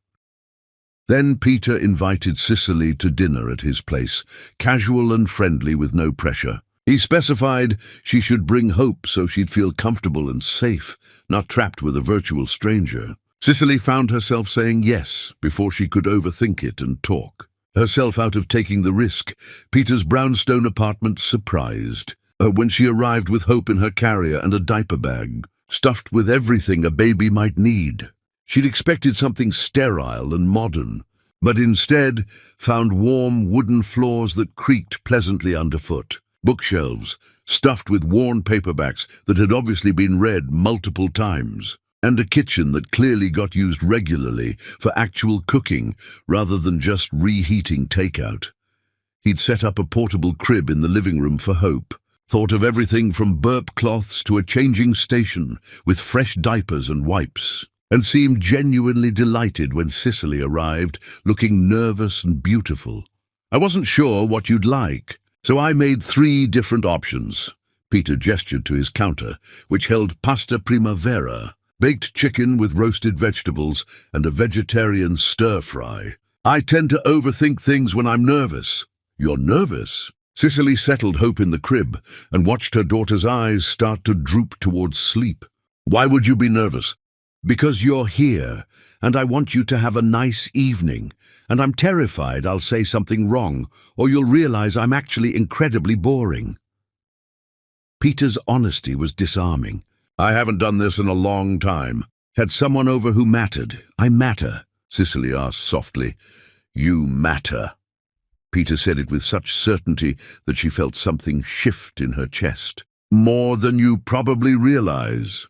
Then Peter invited Cicely to dinner at his place, casual and friendly with no pressure. He specified she should bring Hope so she'd feel comfortable and safe, not trapped with a virtual stranger. Cicely found herself saying yes before she could overthink it and talk. Herself out of taking the risk, Peter's brownstone apartment surprised her when she arrived with Hope in her carrier and a diaper bag, stuffed with everything a baby might need. She'd expected something sterile and modern, but instead found warm wooden floors that creaked pleasantly underfoot, bookshelves stuffed with worn paperbacks that had obviously been read multiple times, and a kitchen that clearly got used regularly for actual cooking rather than just reheating takeout. He'd set up a portable crib in the living room for Hope, thought of everything from burp cloths to a changing station with fresh diapers and wipes, and seemed genuinely delighted when Cicely arrived, looking nervous and beautiful. I wasn't sure what you'd like, so I made 3 different options. Peter gestured to his counter, which held pasta primavera, baked chicken with roasted vegetables, and a vegetarian stir-fry. I tend to overthink things when I'm nervous. You're nervous? Cicely settled Hope in the crib and watched her daughter's eyes start to droop towards sleep. Why would you be nervous? Because you're here, and I want you to have a nice evening, and I'm terrified I'll say something wrong, or you'll realize I'm actually incredibly boring. Peter's honesty was disarming. I haven't done this in a long time. Had someone over who mattered. I matter, Cicely asked softly. You matter. Peter said it with such certainty that she felt something shift in her chest. More than you probably realize.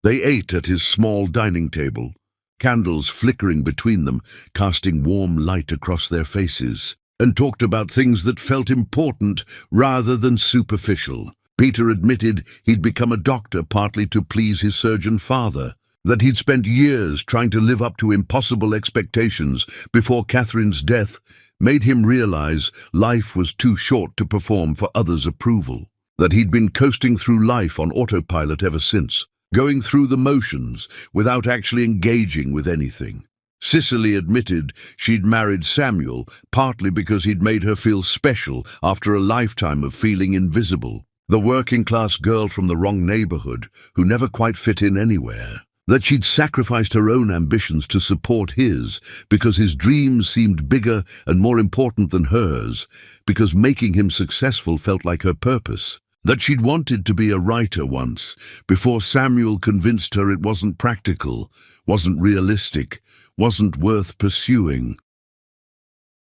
They ate at his small dining table, candles flickering between them, casting warm light across their faces, and talked about things that felt important rather than superficial. Peter admitted he'd become a doctor partly to please his surgeon father, that he'd spent years trying to live up to impossible expectations before Catherine's death made him realize life was too short to perform for others' approval, that he'd been coasting through life on autopilot ever since, going through the motions without actually engaging with anything. Cicely admitted she'd married Samuel partly because he'd made her feel special after a lifetime of feeling invisible, the working-class girl from the wrong neighborhood who never quite fit in anywhere, that she'd sacrificed her own ambitions to support his because his dreams seemed bigger and more important than hers, because making him successful felt like her purpose, that she'd wanted to be a writer once, before Samuel convinced her it wasn't practical, wasn't realistic, wasn't worth pursuing.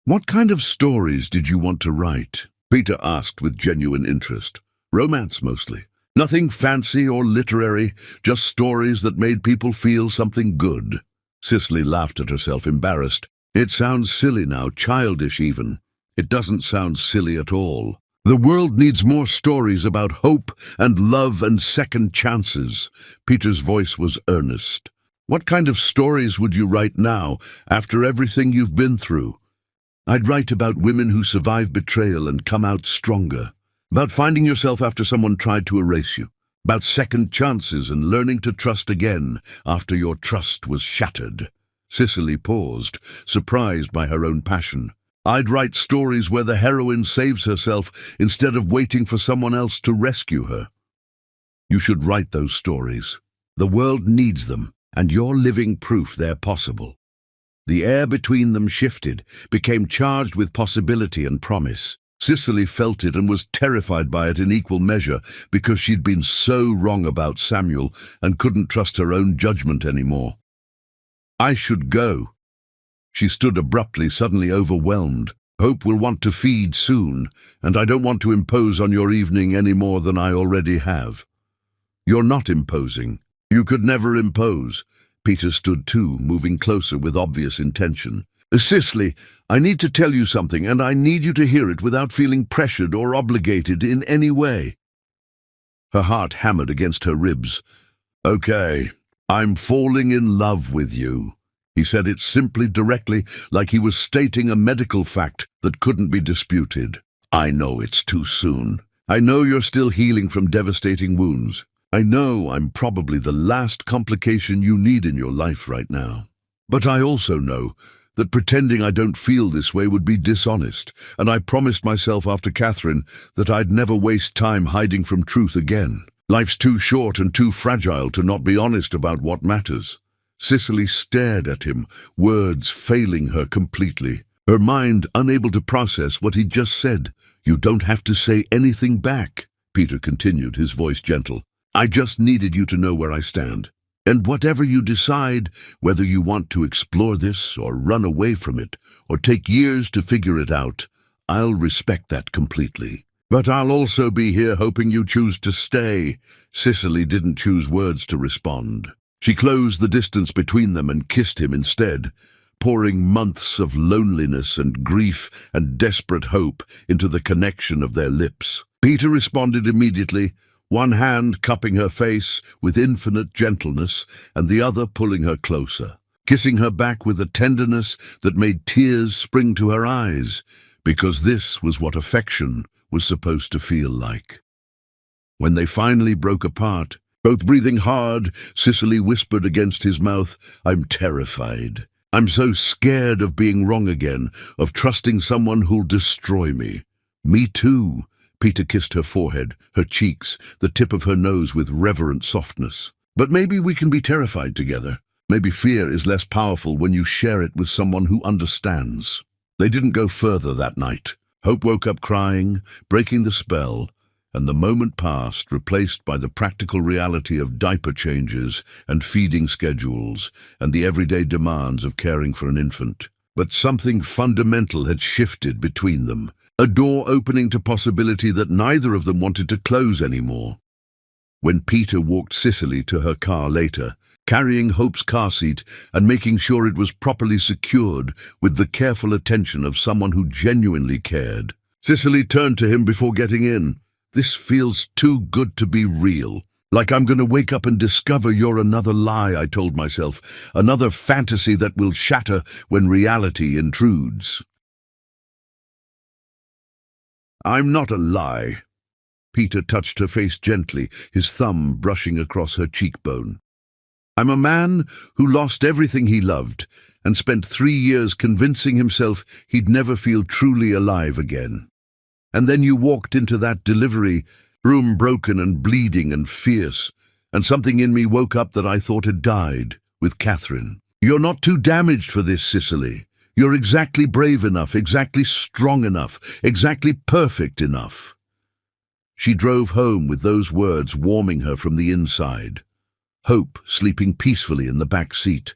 What kind of stories did you want to write? Peter asked with genuine interest. Romance mostly. Nothing fancy or literary, just stories that made people feel something good. Cicely laughed at herself, embarrassed. It sounds silly now, childish even. It doesn't sound silly at all. The world needs more stories about hope and love and second chances. Peter's voice was earnest. What kind of stories would you write now, after everything you've been through? I'd write about women who survive betrayal and come out stronger. About finding yourself after someone tried to erase you. About second chances and learning to trust again after your trust was shattered. Cicely paused, surprised by her own passion. I'd write stories where the heroine saves herself instead of waiting for someone else to rescue her. You should write those stories. The world needs them, and you're living proof they're possible. The air between them shifted, became charged with possibility and promise. Cicely felt it and was terrified by it in equal measure because she'd been so wrong about Samuel and couldn't trust her own judgment anymore. "I should go." She stood abruptly, suddenly overwhelmed. "Hope will want to feed soon, and I don't want to impose on your evening any more than I already have." "You're not imposing. You could never impose." Peter stood too, moving closer with obvious intention. "Cicely, I need to tell you something, and I need you to hear it without feeling pressured or obligated in any way." Her heart hammered against her ribs. "Okay, I'm falling in love with you." He said it simply, directly, like he was stating a medical fact that couldn't be disputed. "I know it's too soon. I know you're still healing from devastating wounds. I know I'm probably the last complication you need in your life right now. But I also know that pretending I don't feel this way would be dishonest, and I promised myself after Catherine that I'd never waste time hiding from truth again. Life's too short and too fragile to not be honest about what matters." Cicely stared at him, words failing her completely, her mind unable to process what he'd just said. "You don't have to say anything back," Peter continued, his voice gentle. "I just needed you to know where I stand. And whatever you decide, whether you want to explore this or run away from it or take years to figure it out, I'll respect that completely. But I'll also be here hoping you choose to stay." Cicely didn't choose words to respond. She closed the distance between them and kissed him instead, pouring months of loneliness and grief and desperate hope into the connection of their lips. Peter responded immediately, one hand cupping her face with infinite gentleness and the other pulling her closer, kissing her back with a tenderness that made tears spring to her eyes, because this was what affection was supposed to feel like. When they finally broke apart, both breathing hard, Cicely whispered against his mouth, "I'm terrified. I'm so scared of being wrong again, of trusting someone who'll destroy me." "Me too." Peter kissed her forehead, her cheeks, the tip of her nose with reverent softness. "But maybe we can be terrified together. Maybe fear is less powerful when you share it with someone who understands." They didn't go further that night. Hope woke up crying, breaking the spell, and the moment passed, replaced by the practical reality of diaper changes and feeding schedules and the everyday demands of caring for an infant. But something fundamental had shifted between them, a door opening to possibility that neither of them wanted to close anymore. When Peter walked Cicely to her car later, carrying Hope's car seat and making sure it was properly secured with the careful attention of someone who genuinely cared, Cicely turned to him before getting in. "This feels too good to be real. Like I'm going to wake up and discover you're another lie I told myself, another fantasy that will shatter when reality intrudes." "I'm not a lie." Peter touched her face gently, his thumb brushing across her cheekbone. "I'm a man who lost everything he loved and spent 3 years convincing himself he'd never feel truly alive again. And then you walked into that delivery room broken and bleeding and fierce, and something in me woke up that I thought had died, with Catherine. You're not too damaged for this, Cicely. You're exactly brave enough, exactly strong enough, exactly perfect enough." She drove home with those words warming her from the inside. Hope sleeping peacefully in the back seat.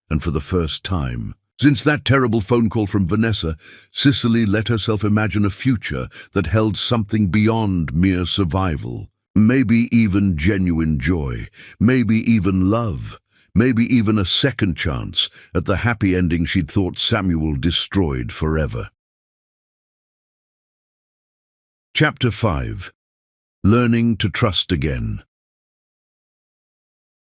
And for the first time, since that terrible phone call from Vanessa, Cicely let herself imagine a future that held something beyond mere survival. Maybe even genuine joy, maybe even love, maybe even a second chance at the happy ending she'd thought Samuel destroyed forever. Chapter 5. Learning to Trust Again.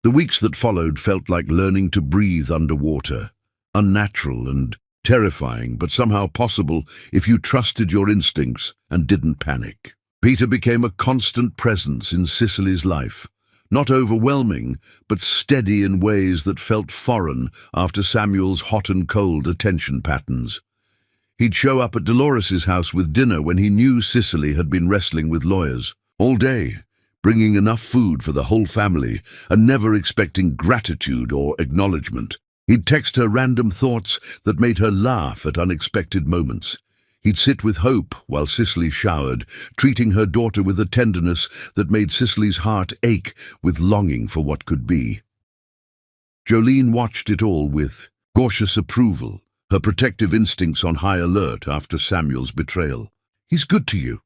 The weeks that followed felt like learning to breathe underwater. Unnatural and terrifying, but somehow possible if you trusted your instincts and didn't panic. Peter became a constant presence in Cicely's life, not overwhelming, but steady in ways that felt foreign after Samuel's hot and cold attention patterns. He'd show up at Dolores's house with dinner when he knew Cicely had been wrestling with lawyers, all day, bringing enough food for the whole family and never expecting gratitude or acknowledgement. He'd text her random thoughts that made her laugh at unexpected moments. He'd sit with Hope while Cicely showered, treating her daughter with a tenderness that made Cicely's heart ache with longing for what could be. Jolene watched it all with cautious approval, her protective instincts on high alert after Samuel's betrayal. "He's good to you,"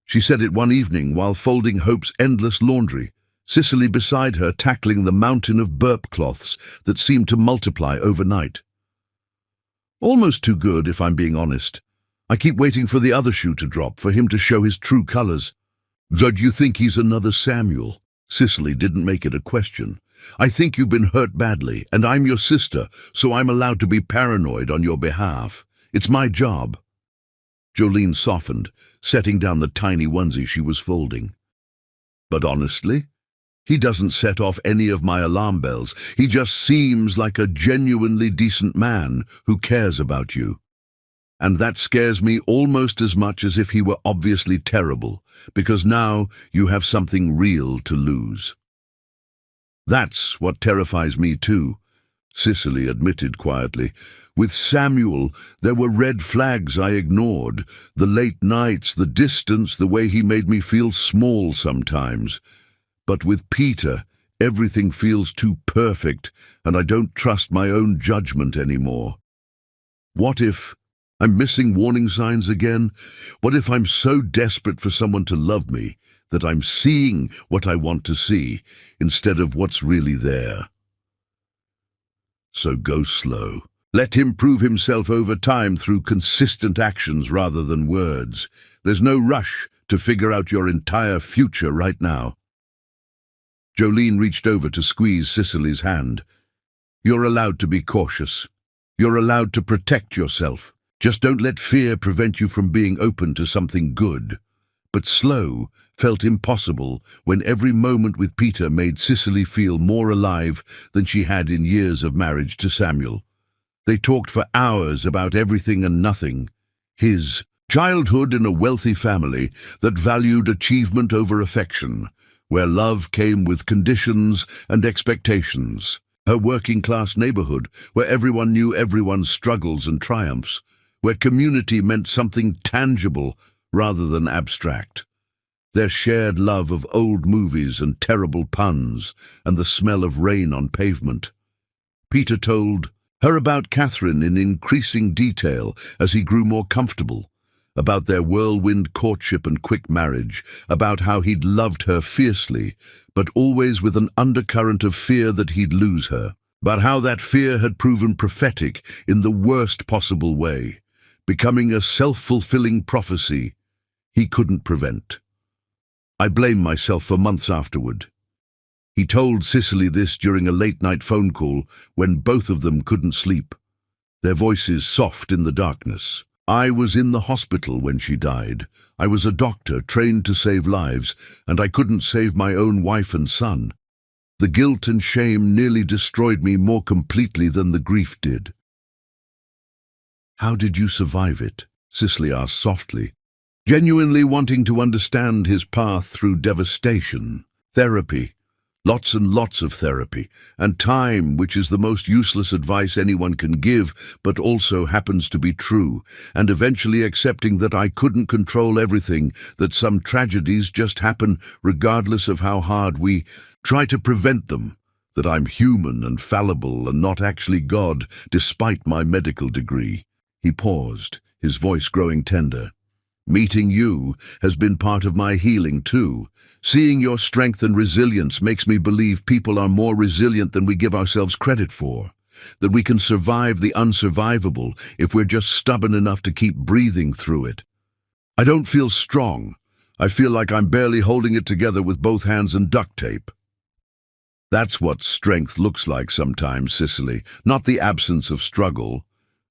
she said it one evening while folding Hope's endless laundry, Cicely beside her tackling the mountain of burp cloths that seemed to multiply overnight. "Almost too good, if I'm being honest. I keep waiting for the other shoe to drop, for him to show his true colors." "So do you think he's another Samuel?" Cicely didn't make it a question. "I think you've been hurt badly, and I'm your sister, so I'm allowed to be paranoid on your behalf. It's my job." Jolene softened, setting down the tiny onesie she was folding. "But honestly, he doesn't set off any of my alarm bells. He just seems like a genuinely decent man who cares about you. And that scares me almost as much as if he were obviously terrible, because now you have something real to lose." "That's what terrifies me too," Cicely admitted quietly. "With Samuel, there were red flags I ignored. The late nights, the distance, the way he made me feel small sometimes. But with Peter, everything feels too perfect, and I don't trust my own judgment anymore. What if I'm missing warning signs again? What if I'm so desperate for someone to love me that I'm seeing what I want to see instead of what's really there?" So go slow. Let him prove himself over time through consistent actions rather than words. There's no rush to figure out your entire future right now. Jolene reached over to squeeze Cicely's hand. "You're allowed to be cautious. You're allowed to protect yourself. Just don't let fear prevent you from being open to something good." But slow felt impossible when every moment with Peter made Cicely feel more alive than she had in years of marriage to Samuel. They talked for hours about everything and nothing. His childhood in a wealthy family that valued achievement over affection, where love came with conditions and expectations. Her working-class neighborhood, where everyone knew everyone's struggles and triumphs, where community meant something tangible rather than abstract. Their shared love of old movies and terrible puns and the smell of rain on pavement. Peter told her about Catherine in increasing detail as he grew more comfortable, about their whirlwind courtship and quick marriage, about how he'd loved her fiercely, but always with an undercurrent of fear that he'd lose her, about how that fear had proven prophetic in the worst possible way, becoming a self-fulfilling prophecy he couldn't prevent. "I blame myself for months afterward." He told Cicely this during a late-night phone call when both of them couldn't sleep, their voices soft in the darkness. "I was in the hospital when she died. I was a doctor trained to save lives, and I couldn't save my own wife and son. The guilt and shame nearly destroyed me more completely than the grief did." "How did you survive it?" Cicely asked softly, genuinely wanting to understand his path through devastation. "Therapy. Lots and lots of therapy, and time, which is the most useless advice anyone can give, but also happens to be true, and eventually accepting that I couldn't control everything, that some tragedies just happen regardless of how hard we try to prevent them, that I'm human and fallible and not actually God, despite my medical degree." He paused, his voice growing tender. "Meeting you has been part of my healing too. Seeing your strength and resilience makes me believe people are more resilient than we give ourselves credit for, that we can survive the unsurvivable if we're just stubborn enough to keep breathing through it. I don't feel strong. I feel like I'm barely holding it together with both hands and duct tape." That's what strength looks like sometimes, Cicely, not the absence of struggle,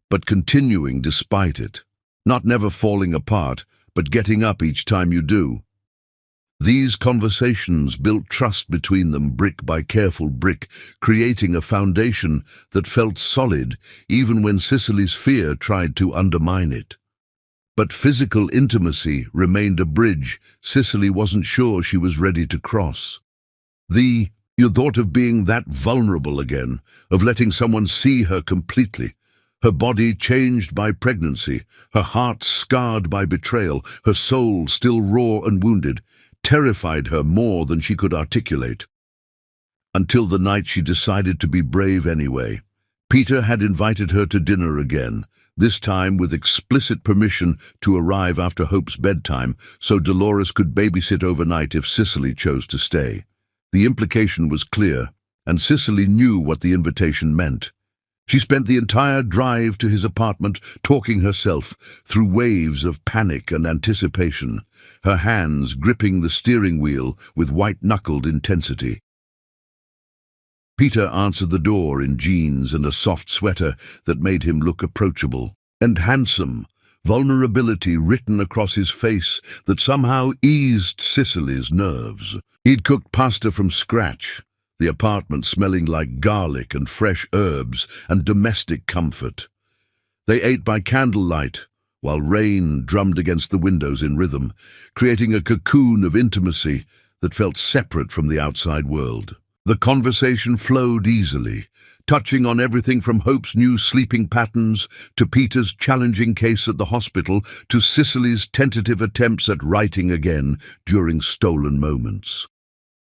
but continuing despite it, not never falling apart, but getting up each time you do. These conversations built trust between them brick by careful brick, creating a foundation that felt solid even when Cicely's fear tried to undermine it. But physical intimacy remained a bridge Cicely wasn't sure she was ready to cross. You thought of being that vulnerable again, of letting someone see her completely, Her body changed by pregnancy, her heart scarred by betrayal, her soul still raw and wounded, terrified her more than she could articulate. Until the night she decided to be brave anyway. Peter had invited her to dinner again, this time with explicit permission to arrive after Hope's bedtime so Dolores could babysit overnight if Cicely chose to stay. The implication was clear, and Cicely knew what the invitation meant. She spent the entire drive to his apartment talking herself through waves of panic and anticipation, her hands gripping the steering wheel with white-knuckled intensity. Peter answered the door in jeans and a soft sweater that made him look approachable and handsome, vulnerability written across his face that somehow eased Cicely's nerves. He'd cooked pasta from scratch, the apartment smelling like garlic and fresh herbs and domestic comfort. They ate by candlelight, while rain drummed against the windows in rhythm, creating a cocoon of intimacy that felt separate from the outside world. The conversation flowed easily, touching on everything from Hope's new sleeping patterns to Peter's challenging case at the hospital to Cicely's tentative attempts at writing again during stolen moments.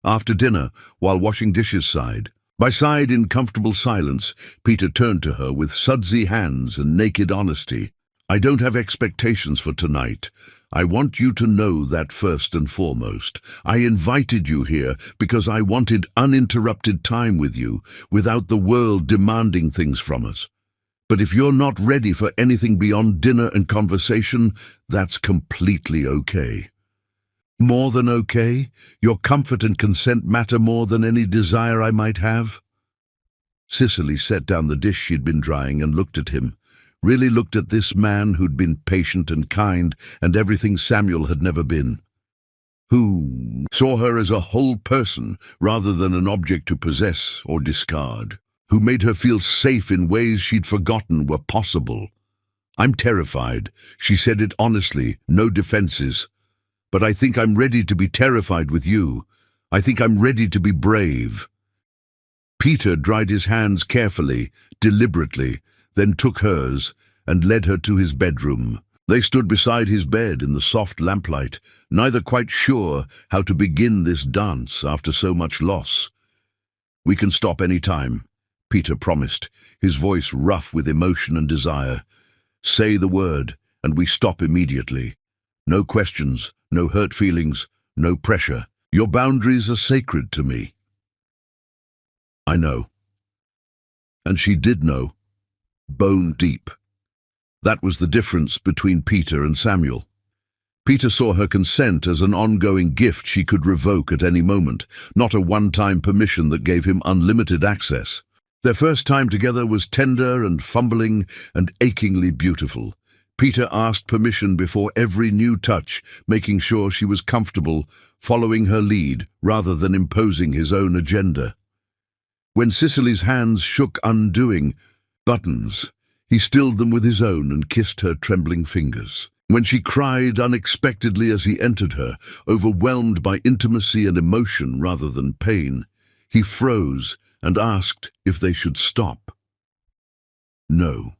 After dinner, while washing dishes side by side in comfortable silence, Peter turned to her with sudsy hands and naked honesty. "I don't have expectations for tonight. I want you to know that first and foremost. I invited you here because I wanted uninterrupted time with you, without the world demanding things from us. But if you're not ready for anything beyond dinner and conversation, that's completely okay." "More than okay? Your comfort and consent matter more than any desire I might have?" Cicely set down the dish she'd been drying and looked at him. Really looked at this man who'd been patient and kind and everything Samuel had never been. Who saw her as a whole person rather than an object to possess or discard. Who made her feel safe in ways she'd forgotten were possible. "I'm terrified," she said it honestly, no defenses. "But I think I'm ready to be terrified with you. I think I'm ready to be brave." Peter dried his hands carefully, deliberately, then took hers and led her to his bedroom. They stood beside his bed in the soft lamplight, neither quite sure how to begin this dance after so much loss. "We can stop any time," Peter promised, his voice rough with emotion and desire. "Say the word, and we stop immediately. No questions, no hurt feelings, no pressure. Your boundaries are sacred to me." "I know." And she did know. Bone deep. That was the difference between Peter and Samuel. Peter saw her consent as an ongoing gift she could revoke at any moment, not a one-time permission that gave him unlimited access. Their first time together was tender and fumbling and achingly beautiful. Peter asked permission before every new touch, making sure she was comfortable, following her lead rather than imposing his own agenda. When Cicely's hands shook undoing buttons, he stilled them with his own and kissed her trembling fingers. When she cried unexpectedly as he entered her, overwhelmed by intimacy and emotion rather than pain, he froze and asked if they should stop. No.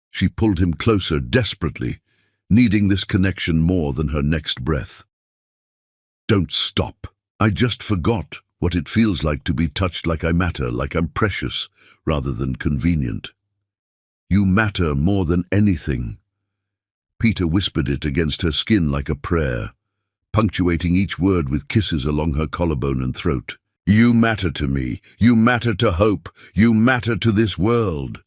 She pulled him closer desperately, needing this connection more than her next breath. "Don't stop. I just forgot what it feels like to be touched like I matter, like I'm precious, rather than convenient. You matter more than anything." Peter whispered it against her skin like a prayer, punctuating each word with kisses along her collarbone and throat. "You matter to me. You matter to Hope. You matter to this world."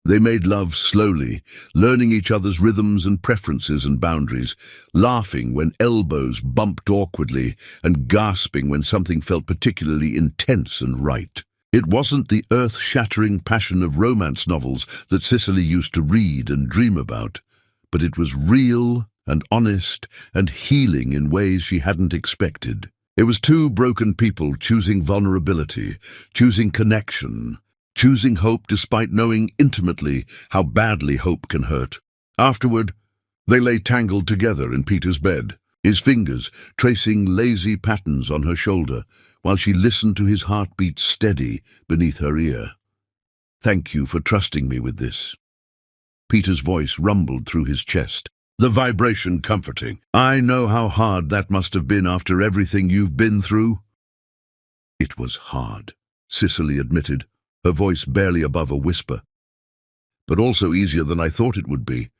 They made love slowly, learning each other's rhythms and preferences and boundaries, laughing when elbows bumped awkwardly and gasping when something felt particularly intense and right. It wasn't the earth-shattering passion of romance novels that Cicely used to read and dream about, but it was real and honest and healing in ways she hadn't expected. It was two broken people choosing vulnerability, choosing connection, choosing hope despite knowing intimately how badly hope can hurt. Afterward, they lay tangled together in Peter's bed, his fingers tracing lazy patterns on her shoulder, while she listened to his heartbeat steady beneath her ear. Thank you for trusting me with this." Peter's voice rumbled through his chest, the vibration comforting. "I know how hard that must have been after everything you've been through." "It was hard," Cicely admitted, her voice barely above a whisper. "But also easier than I thought it would be.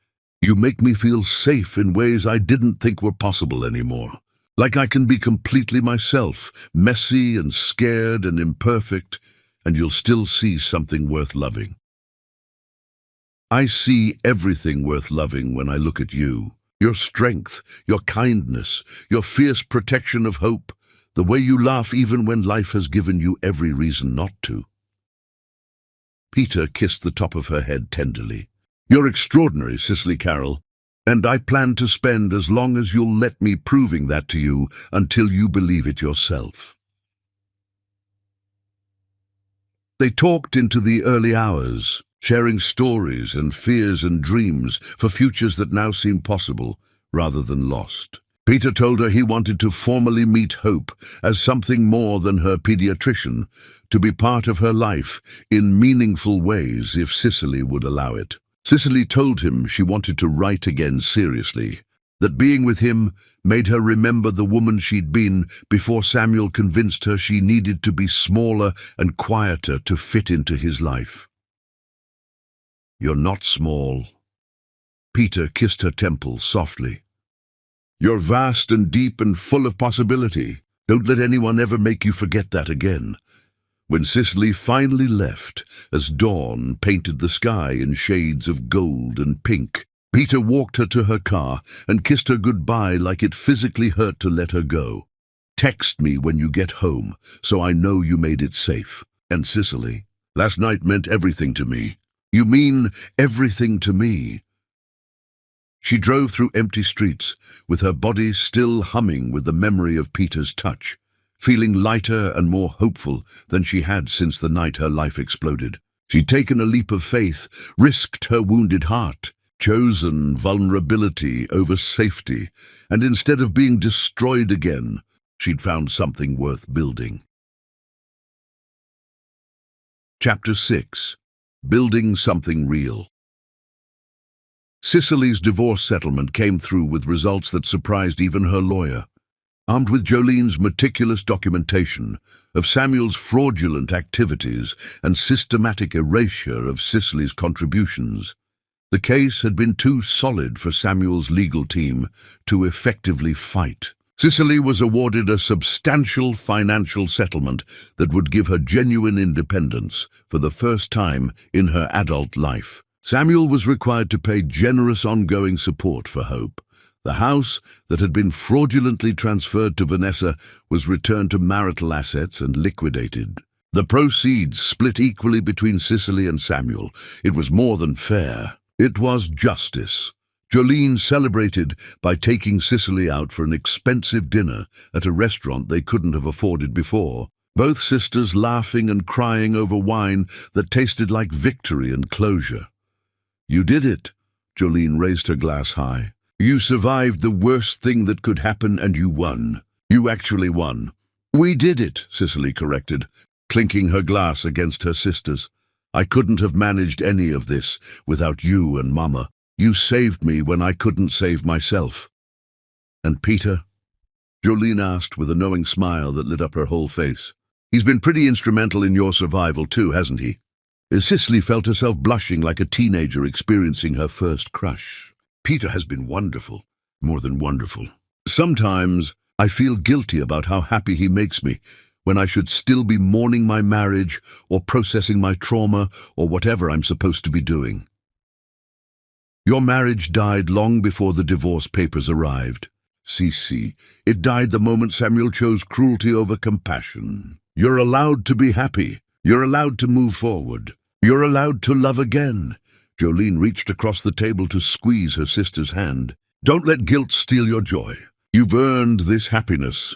You make me feel safe in ways I didn't think were possible anymore. Like I can be completely myself, messy and scared and imperfect, and you'll still see something worth loving." "I see everything worth loving when I look at you. Your strength, your kindness, your fierce protection of hope, the way you laugh even when life has given you every reason not to." Peter kissed the top of her head tenderly. "You're extraordinary, Cicely Carroll, and I plan to spend as long as you'll let me proving that to you until you believe it yourself." They talked into the early hours, sharing stories and fears and dreams for futures that now seem possible rather than lost. Peter told her he wanted to formally meet Hope as something more than her pediatrician, to be part of her life in meaningful ways if Cicely would allow it. Cicely told him she wanted to write again seriously, that being with him made her remember the woman she'd been before Samuel convinced her she needed to be smaller and quieter to fit into his life. "You're not small." Peter kissed her temple softly. "You're vast and deep and full of possibility. Don't let anyone ever make you forget that again." When Cicely finally left, as dawn painted the sky in shades of gold and pink, Peter walked her to her car and kissed her goodbye like it physically hurt to let her go. "Text me when you get home, so I know you made it safe. And Cicely, last night meant everything to me. You mean everything to me." She drove through empty streets, with her body still humming with the memory of Peter's touch, feeling lighter and more hopeful than she had since the night her life exploded. She'd taken a leap of faith, risked her wounded heart, chosen vulnerability over safety, and instead of being destroyed again, she'd found something worth building. Chapter 6. Building Something Real. Cicely's divorce settlement came through with results that surprised even her lawyer. Armed with Jolene's meticulous documentation of Samuel's fraudulent activities and systematic erasure of Cicely's contributions, the case had been too solid for Samuel's legal team to effectively fight. Cicely was awarded a substantial financial settlement that would give her genuine independence for the first time in her adult life. Samuel was required to pay generous ongoing support for Hope. The house that had been fraudulently transferred to Vanessa was returned to marital assets and liquidated. The proceeds split equally between Cicely and Samuel. It was more than fair. It was justice. Jolene celebrated by taking Cicely out for an expensive dinner at a restaurant they couldn't have afforded before, both sisters laughing and crying over wine that tasted like victory and closure. "You did it." Jolene raised her glass high. "You survived the worst thing that could happen and you won. You actually won." "We did it," Cicely corrected, clinking her glass against her sister's. "I couldn't have managed any of this without you and Mama. You saved me when I couldn't save myself." "And Peter?" Jolene asked with a knowing smile that lit up her whole face. "He's been pretty instrumental in your survival too, hasn't he?" Cicely felt herself blushing like a teenager experiencing her first crush. "Peter has been wonderful, more than wonderful. Sometimes I feel guilty about how happy he makes me, when I should still be mourning my marriage or processing my trauma or whatever I'm supposed to be doing." "Your marriage died long before the divorce papers arrived. Cece, it died the moment Samuel chose cruelty over compassion. You're allowed to be happy. You're allowed to move forward. You're allowed to love again." Jolene reached across the table to squeeze her sister's hand. "Don't let guilt steal your joy. You've earned this happiness."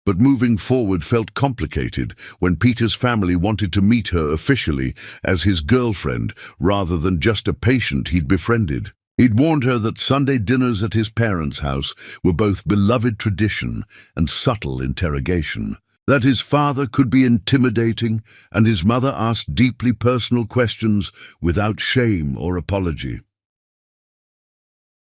But moving forward felt complicated when Peter's family wanted to meet her officially as his girlfriend rather than just a patient he'd befriended. He'd warned her that Sunday dinners at his parents' house were both beloved tradition and subtle interrogation, that his father could be intimidating, and his mother asked deeply personal questions without shame or apology.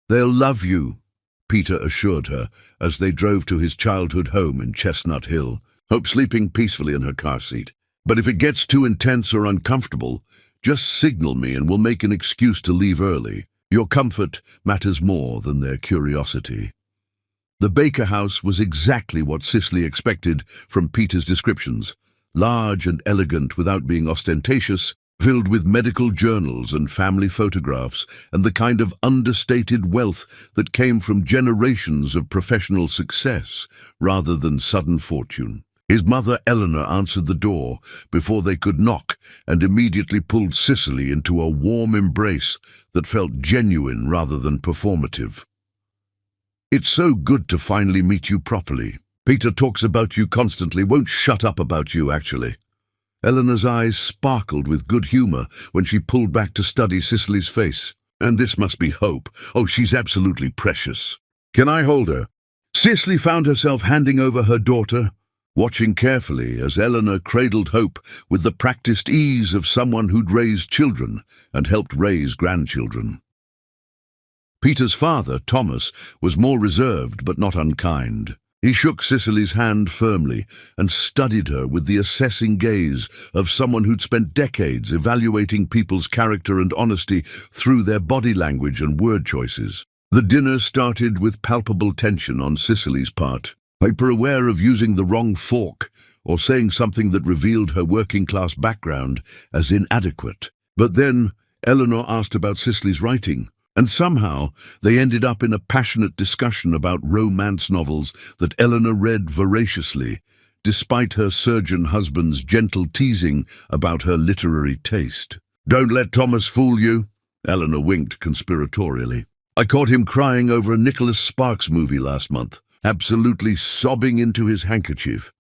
"They'll love you," Peter assured her as they drove to his childhood home in Chestnut Hill, Hope sleeping peacefully in her car seat. "But if it gets too intense or uncomfortable, just signal me and we'll make an excuse to leave early. Your comfort matters more than their curiosity." The Baker house was exactly what Cicely expected from Peter's descriptions. Large and elegant without being ostentatious, filled with medical journals and family photographs, and the kind of understated wealth that came from generations of professional success rather than sudden fortune. His mother Eleanor answered the door before they could knock and immediately pulled Cicely into a warm embrace that felt genuine rather than performative. "It's so good to finally meet you properly. Peter talks about you constantly, won't shut up about you, actually." Eleanor's eyes sparkled with good humor when she pulled back to study Cicely's face. "And this must be Hope. Oh, she's absolutely precious. Can I hold her?" Cicely found herself handing over her daughter, watching carefully as Eleanor cradled Hope with the practiced ease of someone who'd raised children and helped raise grandchildren. Peter's father, Thomas, was more reserved but not unkind. He shook Cicely's hand firmly and studied her with the assessing gaze of someone who'd spent decades evaluating people's character and honesty through their body language and word choices. The dinner started with palpable tension on Cicely's part, hyper-aware of using the wrong fork or saying something that revealed her working-class background as inadequate. But then Eleanor asked about Cicely's writing, and somehow they ended up in a passionate discussion about romance novels that Eleanor read voraciously, despite her surgeon husband's gentle teasing about her literary taste. "Don't let Thomas fool you," Eleanor winked conspiratorially. "I caught him crying over a Nicholas Sparks movie last month, absolutely sobbing into his handkerchief.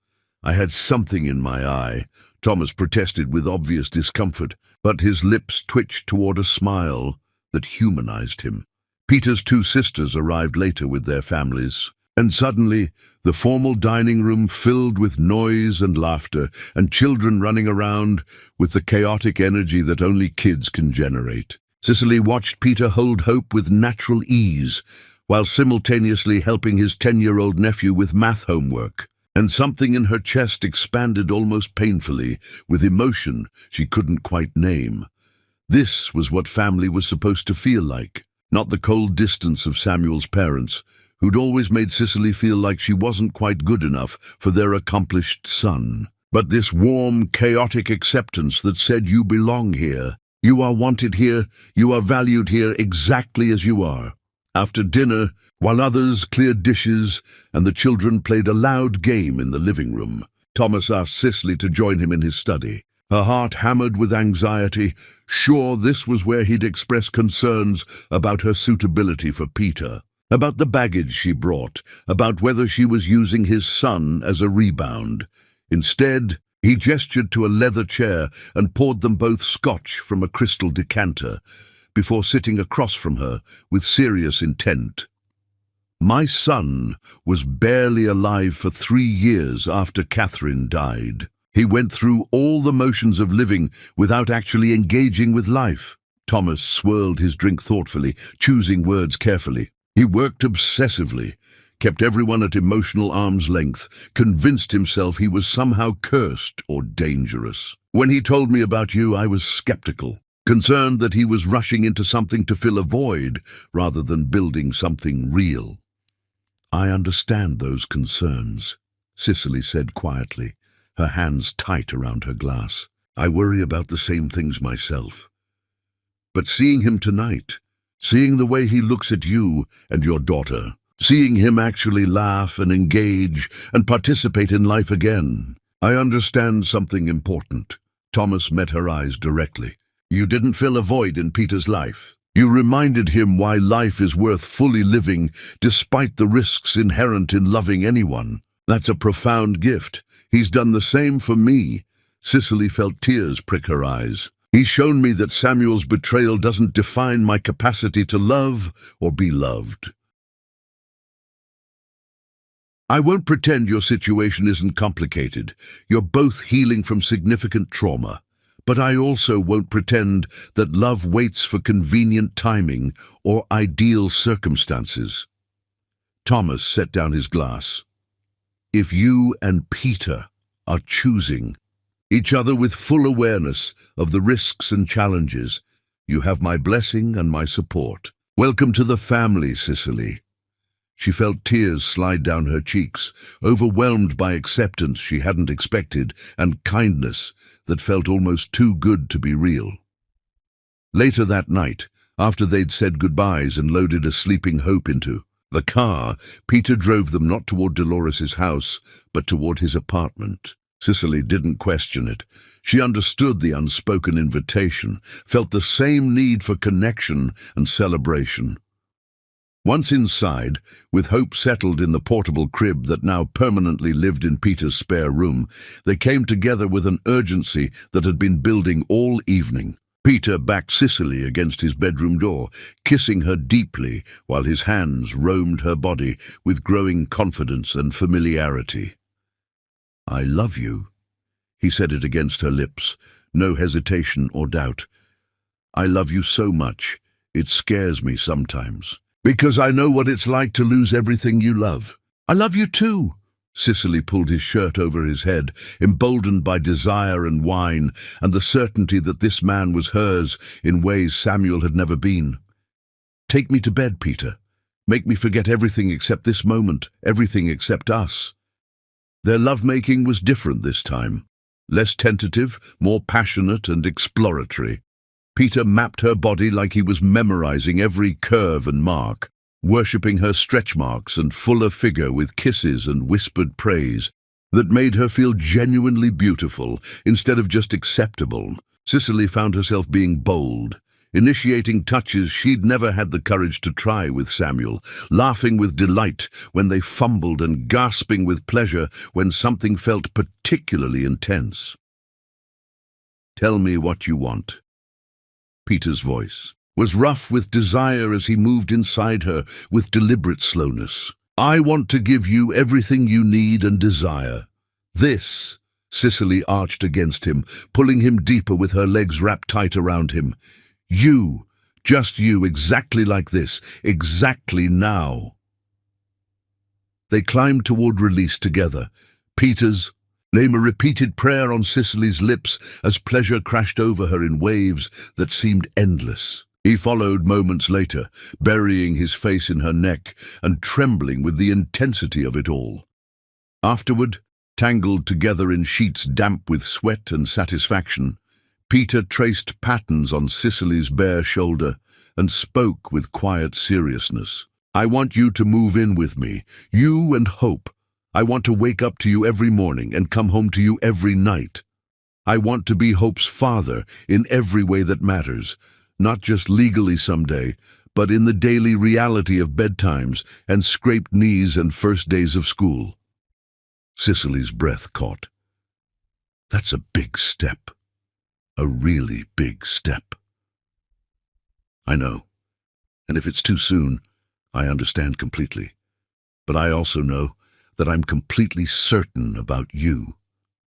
I had something in my eye," Thomas protested with obvious discomfort, but his lips twitched toward a smile that humanized him. Peter's two sisters arrived later with their families, and suddenly the formal dining room filled with noise and laughter, and children running around with the chaotic energy that only kids can generate. Cicely watched Peter hold Hope with natural ease, while simultaneously helping his 10-year-old nephew with math homework, and something in her chest expanded almost painfully, with emotion she couldn't quite name. This was what family was supposed to feel like, not the cold distance of Samuel's parents, who'd always made Cicely feel like she wasn't quite good enough for their accomplished son. But this warm, chaotic acceptance that said, "You belong here, you are wanted here, you are valued here exactly as you are." After dinner, while others cleared dishes and the children played a loud game in the living room, Thomas asked Cicely to join him in his study. Her heart hammered with anxiety, sure this was where he'd express concerns about her suitability for Peter, about the baggage she brought, about whether she was using his son as a rebound. Instead, he gestured to a leather chair and poured them both scotch from a crystal decanter, before sitting across from her with serious intent. "My son was barely alive for 3 years after Catherine died. He went through all the motions of living without actually engaging with life." Thomas swirled his drink thoughtfully, choosing words carefully. "He worked obsessively, kept everyone at emotional arm's length, convinced himself he was somehow cursed or dangerous. When he told me about you, I was skeptical, concerned that he was rushing into something to fill a void rather than building something real." "I understand those concerns," Cicely said quietly, her hands tight around her glass. "I worry about the same things myself. But seeing him tonight, seeing the way he looks at you and your daughter, seeing him actually laugh and engage and participate in life again, I understand something important." Thomas met her eyes directly. "You didn't fill a void in Peter's life. You reminded him why life is worth fully living despite the risks inherent in loving anyone. That's a profound gift. He's done the same for me." Cicely felt tears prick her eyes. "He's shown me that Samuel's betrayal doesn't define my capacity to love or be loved." I won't pretend your situation isn't complicated. You're both healing from significant trauma. But I also won't pretend that love waits for convenient timing or ideal circumstances. Thomas set down his glass. If you and Peter are choosing each other with full awareness of the risks and challenges, you have my blessing and my support. Welcome to the family, Cicely. She felt tears slide down her cheeks, overwhelmed by acceptance she hadn't expected and kindness that felt almost too good to be real. Later that night, after they'd said goodbyes and loaded a sleeping Hope into the car, Peter drove them not toward Dolores's house, but toward his apartment. Cicely didn't question it. She understood the unspoken invitation, felt the same need for connection and celebration. Once inside, with Hope settled in the portable crib that now permanently lived in Peter's spare room, they came together with an urgency that had been building all evening. Peter backed Cicely against his bedroom door, kissing her deeply while his hands roamed her body with growing confidence and familiarity. "I love you," he said it against her lips, no hesitation or doubt. "I love you so much, it scares me sometimes. Because I know what it's like to lose everything you love." "I love you too." Cicely pulled his shirt over his head, emboldened by desire and wine, and the certainty that this man was hers in ways Samuel had never been. "Take me to bed, Peter. Make me forget everything except this moment, everything except us." Their lovemaking was different this time. Less tentative, more passionate and exploratory. Peter mapped her body like he was memorizing every curve and mark, worshipping her stretch marks and fuller figure with kisses and whispered praise that made her feel genuinely beautiful instead of just acceptable. Cicely found herself being bold, initiating touches she'd never had the courage to try with Samuel, laughing with delight when they fumbled and gasping with pleasure when something felt particularly intense. "Tell me what you want." Peter's voice was rough with desire as he moved inside her with deliberate slowness. "I want to give you everything you need and desire." "This," Cicely arched against him, pulling him deeper with her legs wrapped tight around him. "You, just you, exactly like this, exactly now." They climbed toward release together. Peter's name a repeated prayer on Cicely's lips as pleasure crashed over her in waves that seemed endless. He followed moments later, burying his face in her neck and trembling with the intensity of it all. Afterward, tangled together in sheets damp with sweat and satisfaction, Peter traced patterns on Cicely's bare shoulder and spoke with quiet seriousness. "I want you to move in with me, you and Hope. I want to wake up to you every morning and come home to you every night. I want to be Hope's father in every way that matters, not just legally someday, but in the daily reality of bedtimes and scraped knees and first days of school." Cicely's breath caught. "That's a big step. A really big step." "I know, and if it's too soon, I understand completely. But I also know that I'm completely certain about you,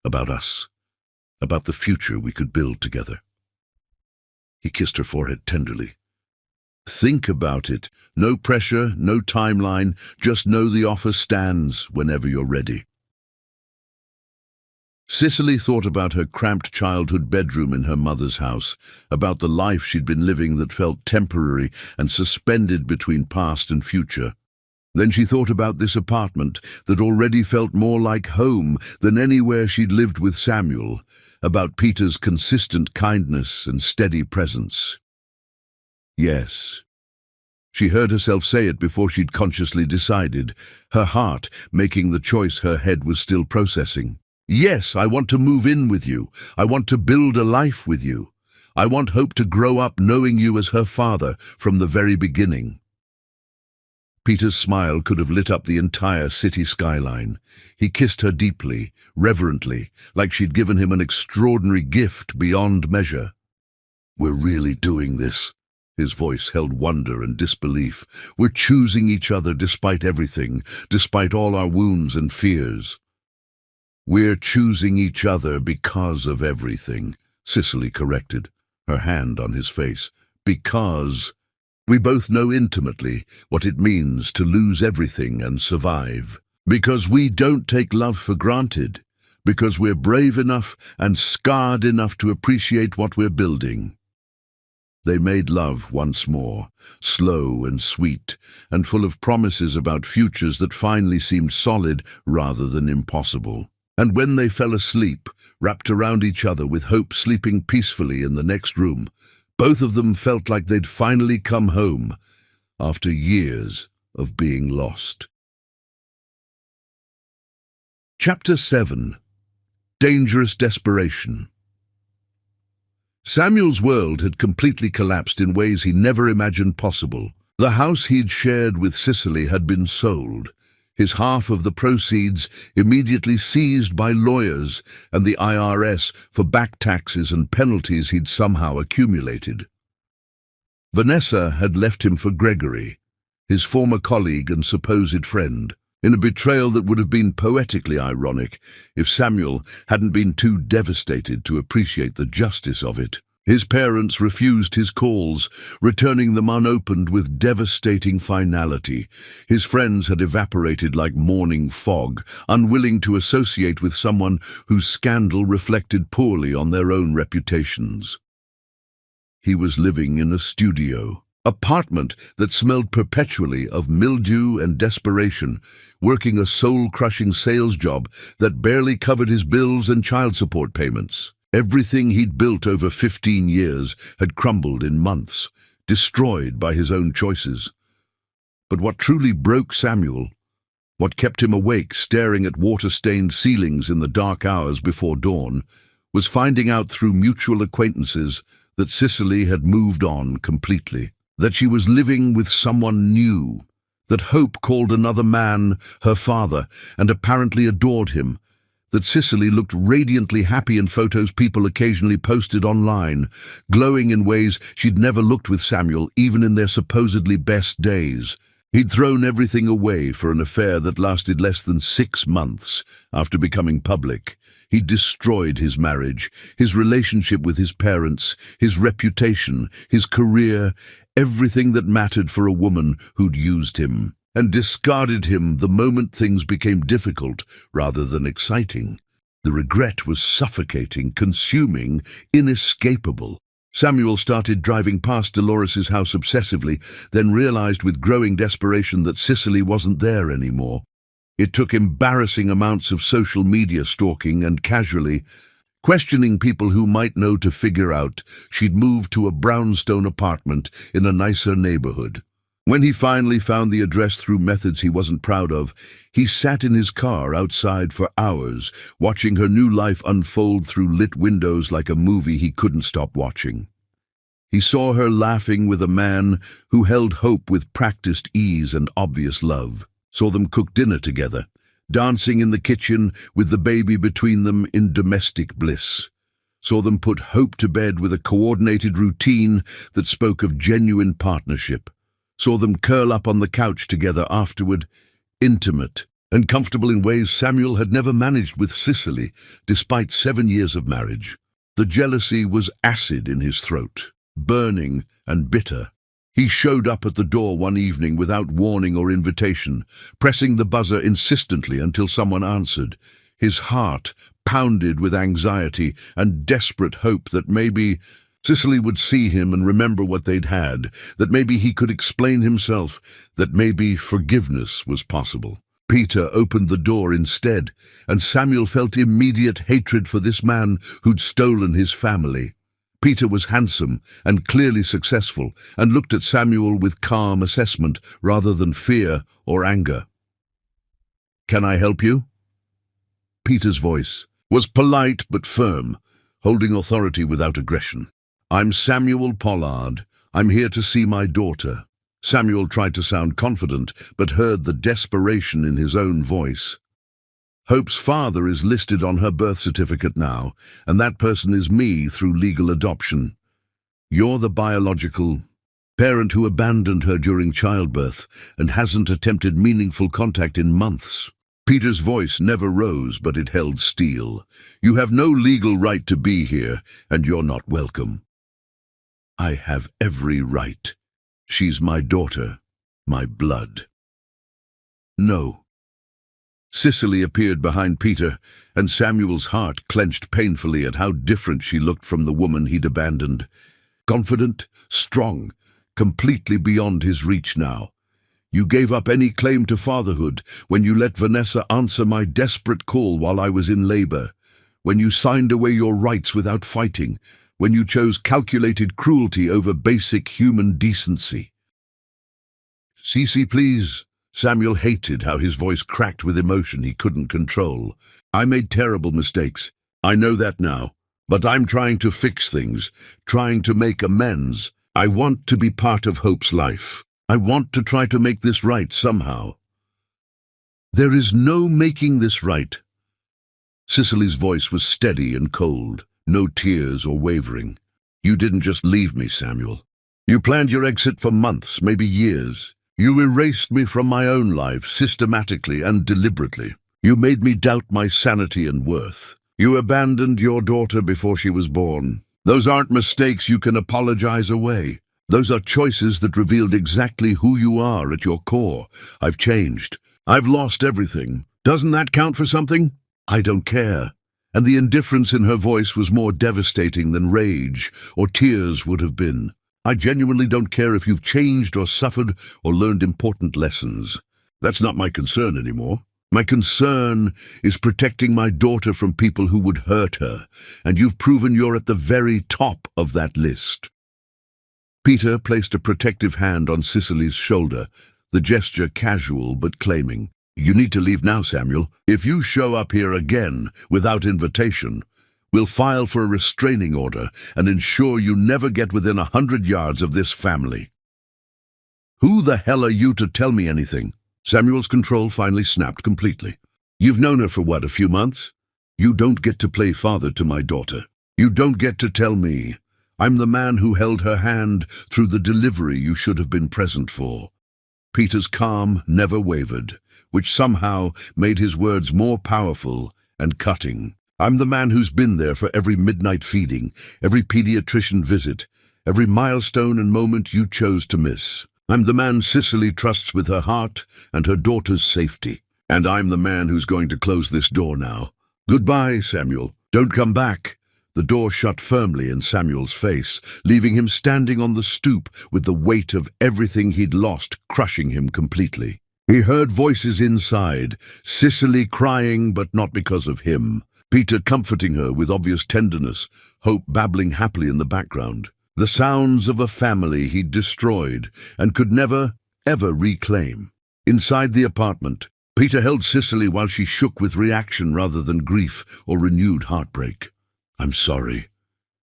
about us, about the future we could build together." He kissed her forehead tenderly. "Think about it. No pressure, no timeline. Just know the offer stands whenever you're ready." Cicely thought about her cramped childhood bedroom in her mother's house, about the life she'd been living that felt temporary and suspended between past and future. Then she thought about this apartment that already felt more like home than anywhere she'd lived with Samuel, about Peter's consistent kindness and steady presence. Yes. She heard herself say it before she'd consciously decided, her heart making the choice her head was still processing. "Yes, I want to move in with you. I want to build a life with you. I want Hope to grow up knowing you as her father from the very beginning." Peter's smile could have lit up the entire city skyline. He kissed her deeply, reverently, like she'd given him an extraordinary gift beyond measure. "We're really doing this. His voice held wonder and disbelief. We're choosing each other despite everything, despite all our wounds and fears. We're choosing each other because of everything, Cicely corrected, her hand on his face. Because we both know intimately what it means to lose everything and survive. Because we don't take love for granted. Because we're brave enough and scarred enough to appreciate what we're building. They made love once more, slow and sweet, and full of promises about futures that finally seemed solid rather than impossible. And when they fell asleep, wrapped around each other with hope sleeping peacefully in the next room, both of them felt like they'd finally come home after years of being lost. Chapter 7. Dangerous Desperation. Samuel's world had completely collapsed in ways he never imagined possible. The house he'd shared with Cicely had been sold, his half of the proceeds immediately seized by lawyers and the IRS for back taxes and penalties he'd somehow accumulated. Vanessa had left him for Gregory, his former colleague and supposed friend, in a betrayal that would have been poetically ironic if Samuel hadn't been too devastated to appreciate the justice of it. His parents refused his calls, returning them unopened with devastating finality. His friends had evaporated like morning fog, unwilling to associate with someone whose scandal reflected poorly on their own reputations. He was living in a studio, apartment that smelled perpetually of mildew and desperation, working a soul-crushing sales job that barely covered his bills and child support payments. Everything he'd built over 15 years had crumbled in months, destroyed by his own choices. But what truly broke Samuel, what kept him awake staring at water-stained ceilings in the dark hours before dawn, was finding out through mutual acquaintances that Cicely had moved on completely. That she was living with someone new, that Hope called another man her father and apparently adored him, that Cicely looked radiantly happy in photos people occasionally posted online, glowing in ways she'd never looked with Samuel, even in their supposedly best days. He'd thrown everything away for an affair that lasted less than 6 months after becoming public. He'd destroyed his marriage, his relationship with his parents, his reputation, his career, everything that mattered for a woman who'd used him, and discarded him the moment things became difficult rather than exciting. The regret was suffocating, consuming, inescapable. Samuel started driving past Dolores's house obsessively, then realized with growing desperation that Cicely wasn't there anymore. It took embarrassing amounts of social media stalking and casually questioning people who might know to figure out she'd moved to a brownstone apartment in a nicer neighborhood. When he finally found the address through methods he wasn't proud of, he sat in his car outside for hours, watching her new life unfold through lit windows like a movie he couldn't stop watching. He saw her laughing with a man who held Hope with practiced ease and obvious love, saw them cook dinner together, dancing in the kitchen with the baby between them in domestic bliss, saw them put Hope to bed with a coordinated routine that spoke of genuine partnership, saw them curl up on the couch together afterward, intimate and comfortable in ways Samuel had never managed with Cicely, despite 7 years of marriage. The jealousy was acid in his throat, burning and bitter. He showed up at the door one evening without warning or invitation, pressing the buzzer insistently until someone answered. His heart pounded with anxiety and desperate hope that maybe Cicely would see him and remember what they'd had, that maybe he could explain himself, that maybe forgiveness was possible. Peter opened the door instead, and Samuel felt immediate hatred for this man who'd stolen his family. Peter was handsome and clearly successful, and looked at Samuel with calm assessment rather than fear or anger. "Can I help you?" Peter's voice was polite but firm, holding authority without aggression. "I'm Samuel Pollard. I'm here to see my daughter." Samuel tried to sound confident, but heard the desperation in his own voice. "Hope's father is listed on her birth certificate now, and that person is me through legal adoption. You're the biological..." parent who abandoned her during childbirth and hasn't attempted meaningful contact in months. Peter's voice never rose, but it held steel. You have no legal right to be here, and you're not welcome. I have every right. She's my daughter, my blood. No. Cicely appeared behind Peter, and Samuel's heart clenched painfully at how different she looked from the woman he'd abandoned. Confident, strong, completely beyond his reach now. You gave up any claim to fatherhood when you let Vanessa answer my desperate call while I was in labor, when you signed away your rights without fighting, when you chose calculated cruelty over basic human decency. Cece, please. Samuel hated how his voice cracked with emotion he couldn't control. I made terrible mistakes. I know that now. But I'm trying to fix things, trying to make amends. I want to be part of Hope's life. I want to try to make this right somehow. There is no making this right. Cicely's voice was steady and cold, no tears or wavering. You didn't just leave me, Samuel. You planned your exit for months, maybe years. You erased me from my own life systematically and deliberately. You made me doubt my sanity and worth. You abandoned your daughter before she was born. Those aren't mistakes you can apologize away. Those are choices that revealed exactly who you are at your core. I've changed. I've lost everything. Doesn't that count for something? I don't care. And the indifference in her voice was more devastating than rage or tears would have been. I genuinely don't care if you've changed or suffered or learned important lessons. That's not my concern anymore. My concern is protecting my daughter from people who would hurt her, and you've proven you're at the very top of that list. Peter placed a protective hand on Cicely's shoulder, the gesture casual but claiming. You need to leave now, Samuel. If you show up here again without invitation, we'll file for a restraining order and ensure you never get within 100 yards of this family. Who the hell are you to tell me anything? Samuel's control finally snapped completely. You've known her for what, a few months? You don't get to play father to my daughter. You don't get to tell me. I'm the man who held her hand through the delivery you should have been present for. Peter's calm never wavered, which somehow made his words more powerful and cutting. I'm the man who's been there for every midnight feeding, every pediatrician visit, every milestone and moment you chose to miss. I'm the man Cicely trusts with her heart and her daughter's safety. And I'm the man who's going to close this door now. Goodbye, Samuel. Don't come back. The door shut firmly in Samuel's face, leaving him standing on the stoop with the weight of everything he'd lost crushing him completely. He heard voices inside, Cicely crying, but not because of him. Peter comforting her with obvious tenderness, Hope babbling happily in the background. The sounds of a family he'd destroyed and could never, ever reclaim. Inside the apartment, Peter held Cicely while she shook with reaction rather than grief or renewed heartbreak. I'm sorry.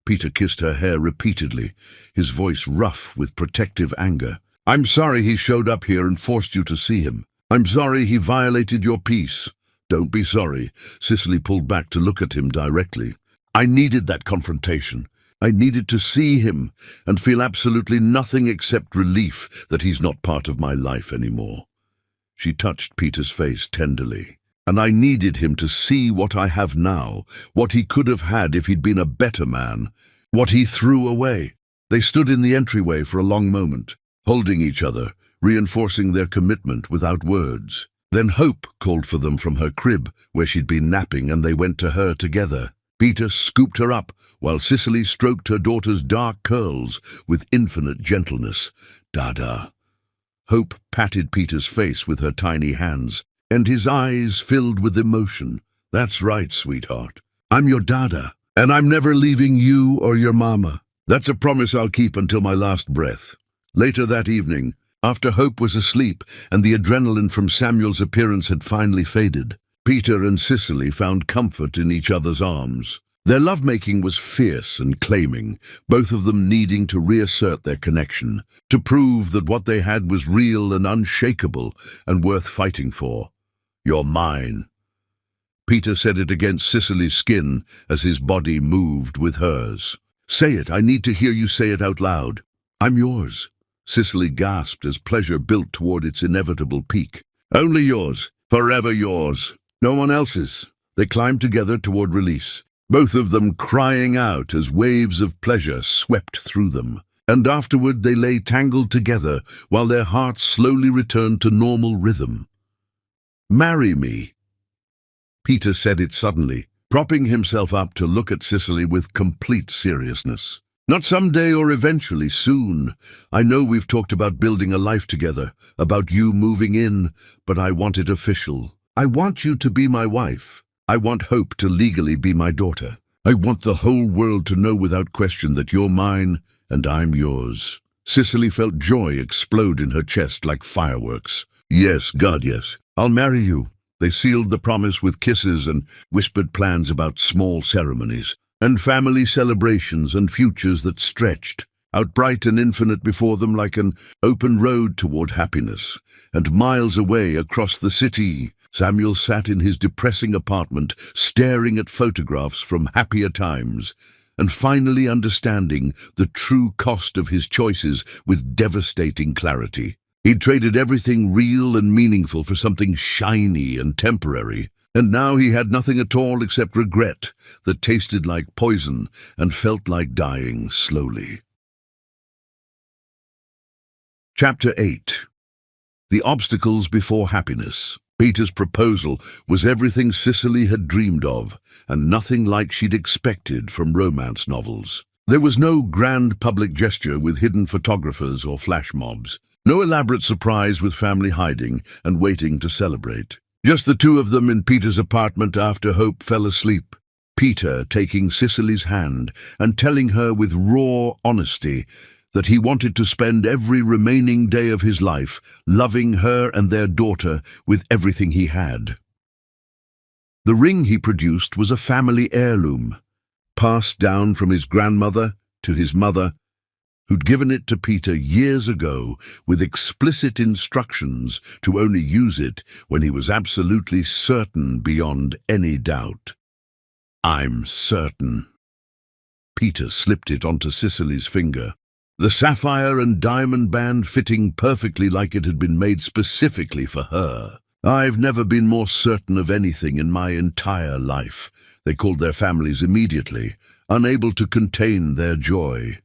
Peter kissed her hair repeatedly, his voice rough with protective anger. I'm sorry he showed up here and forced you to see him. I'm sorry he violated your peace. Don't be sorry. Cicely pulled back to look at him directly. I needed that confrontation. I needed to see him and feel absolutely nothing except relief that he's not part of my life anymore. She touched Peter's face tenderly. And I needed him to see what I have now, what he could have had if he'd been a better man, what he threw away. They stood in the entryway for a long moment, holding each other, reinforcing their commitment without words. Then Hope called for them from her crib, where she'd been napping, and they went to her together. Peter scooped her up, while Cicely stroked her daughter's dark curls with infinite gentleness. Dada. Hope patted Peter's face with her tiny hands, and his eyes filled with emotion. That's right, sweetheart. I'm your Dada, and I'm never leaving you or your mama. That's a promise I'll keep until my last breath. Later that evening, after Hope was asleep and the adrenaline from Samuel's appearance had finally faded, Peter and Cicely found comfort in each other's arms. Their lovemaking was fierce and claiming, both of them needing to reassert their connection, to prove that what they had was real and unshakable and worth fighting for. You're mine. Peter said it against Cicely's skin as his body moved with hers. Say it, I need to hear you say it out loud. I'm yours. Cicely gasped as pleasure built toward its inevitable peak. Only yours, forever yours, no one else's. They climbed together toward release, both of them crying out as waves of pleasure swept through them. And afterward they lay tangled together while their hearts slowly returned to normal rhythm. "Marry me." Peter said it suddenly, propping himself up to look at Cicely with complete seriousness. "Not someday or eventually, soon. I know we've talked about building a life together, about you moving in, but I want it official. I want you to be my wife. I want Hope to legally be my daughter. I want the whole world to know without question that you're mine and I'm yours." Cicely felt joy explode in her chest like fireworks. "Yes, God, yes. I'll marry you." They sealed the promise with kisses and whispered plans about small ceremonies and family celebrations and futures that stretched out bright and infinite before them like an open road toward happiness. And miles away across the city, Samuel sat in his depressing apartment, staring at photographs from happier times, and finally understanding the true cost of his choices with devastating clarity. He'd traded everything real and meaningful for something shiny and temporary, and now he had nothing at all except regret that tasted like poison and felt like dying slowly. Chapter 8. The Obstacles Before Happiness. Peter's proposal was everything Cicely had dreamed of, and nothing like she'd expected from romance novels. There was no grand public gesture with hidden photographers or flash mobs, no elaborate surprise with family hiding and waiting to celebrate. Just the two of them in Peter's apartment after Hope fell asleep. Peter taking Cicely's hand and telling her with raw honesty that he wanted to spend every remaining day of his life loving her and their daughter with everything he had. The ring he produced was a family heirloom, passed down from his grandmother to his mother, who'd given it to Peter years ago with explicit instructions to only use it when he was absolutely certain beyond any doubt. "I'm certain." Peter slipped it onto Cicely's finger, the sapphire and diamond band fitting perfectly like it had been made specifically for her. "I've never been more certain of anything in my entire life." They called their families immediately, unable to contain their joy.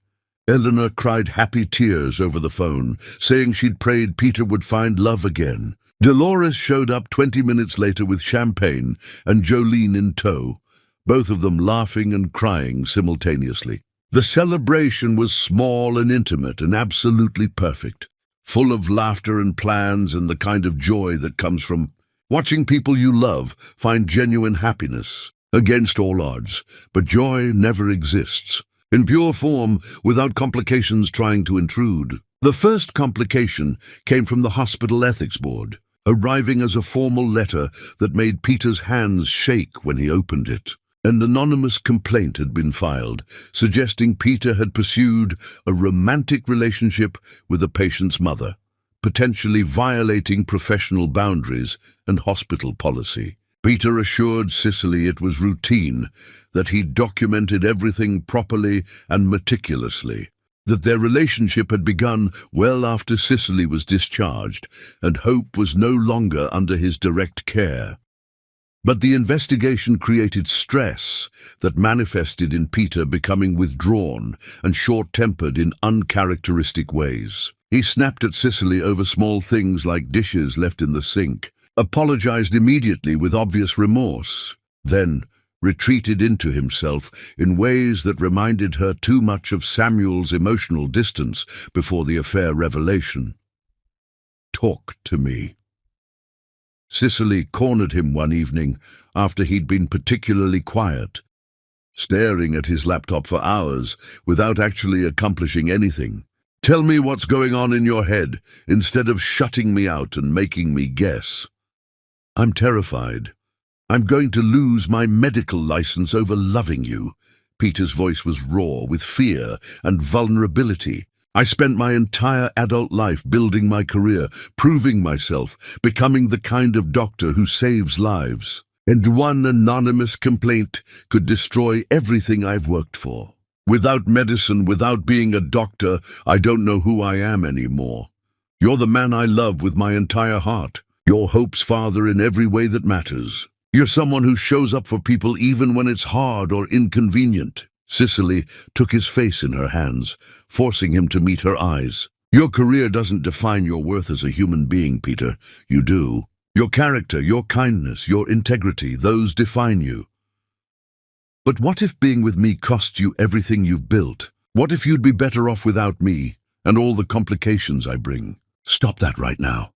Eleanor cried happy tears over the phone, saying she'd prayed Peter would find love again. Dolores showed up 20 minutes later with champagne and Jolene in tow, both of them laughing and crying simultaneously. The celebration was small and intimate and absolutely perfect, full of laughter and plans and the kind of joy that comes from watching people you love find genuine happiness against all odds. But joy never exists in pure form without complications trying to intrude. The first complication came from the hospital ethics board, arriving as a formal letter that made Peter's hands shake when he opened it. An anonymous complaint had been filed, suggesting Peter had pursued a romantic relationship with a patient's mother, potentially violating professional boundaries and hospital policy. Peter assured Cicely it was routine, that he'd documented everything properly and meticulously, that their relationship had begun well after Cicely was discharged, and Hope was no longer under his direct care. But the investigation created stress that manifested in Peter becoming withdrawn and short-tempered in uncharacteristic ways. He snapped at Cicely over small things like dishes left in the sink, apologized immediately with obvious remorse, then retreated into himself in ways that reminded her too much of Samuel's emotional distance before the affair revelation. "Talk to me." Cicely cornered him one evening after he'd been particularly quiet, staring at his laptop for hours without actually accomplishing anything. "Tell me what's going on in your head, instead of shutting me out and making me guess." "I'm terrified. I'm going to lose my medical license over loving you." Peter's voice was raw with fear and vulnerability. "I spent my entire adult life building my career, proving myself, becoming the kind of doctor who saves lives. And one anonymous complaint could destroy everything I've worked for." Without medicine, without being a doctor, I don't know who I am anymore. You're the man I love with my entire heart. You're hope's father in every way that matters. You're someone who shows up for people even when it's hard or inconvenient. Cicely took his face in her hands, forcing him to meet her eyes. Your career doesn't define your worth as a human being, Peter. You do. Your character, your kindness, your integrity, those define you. But what if being with me cost you everything you've built? What if you'd be better off without me and all the complications I bring? Stop that right now.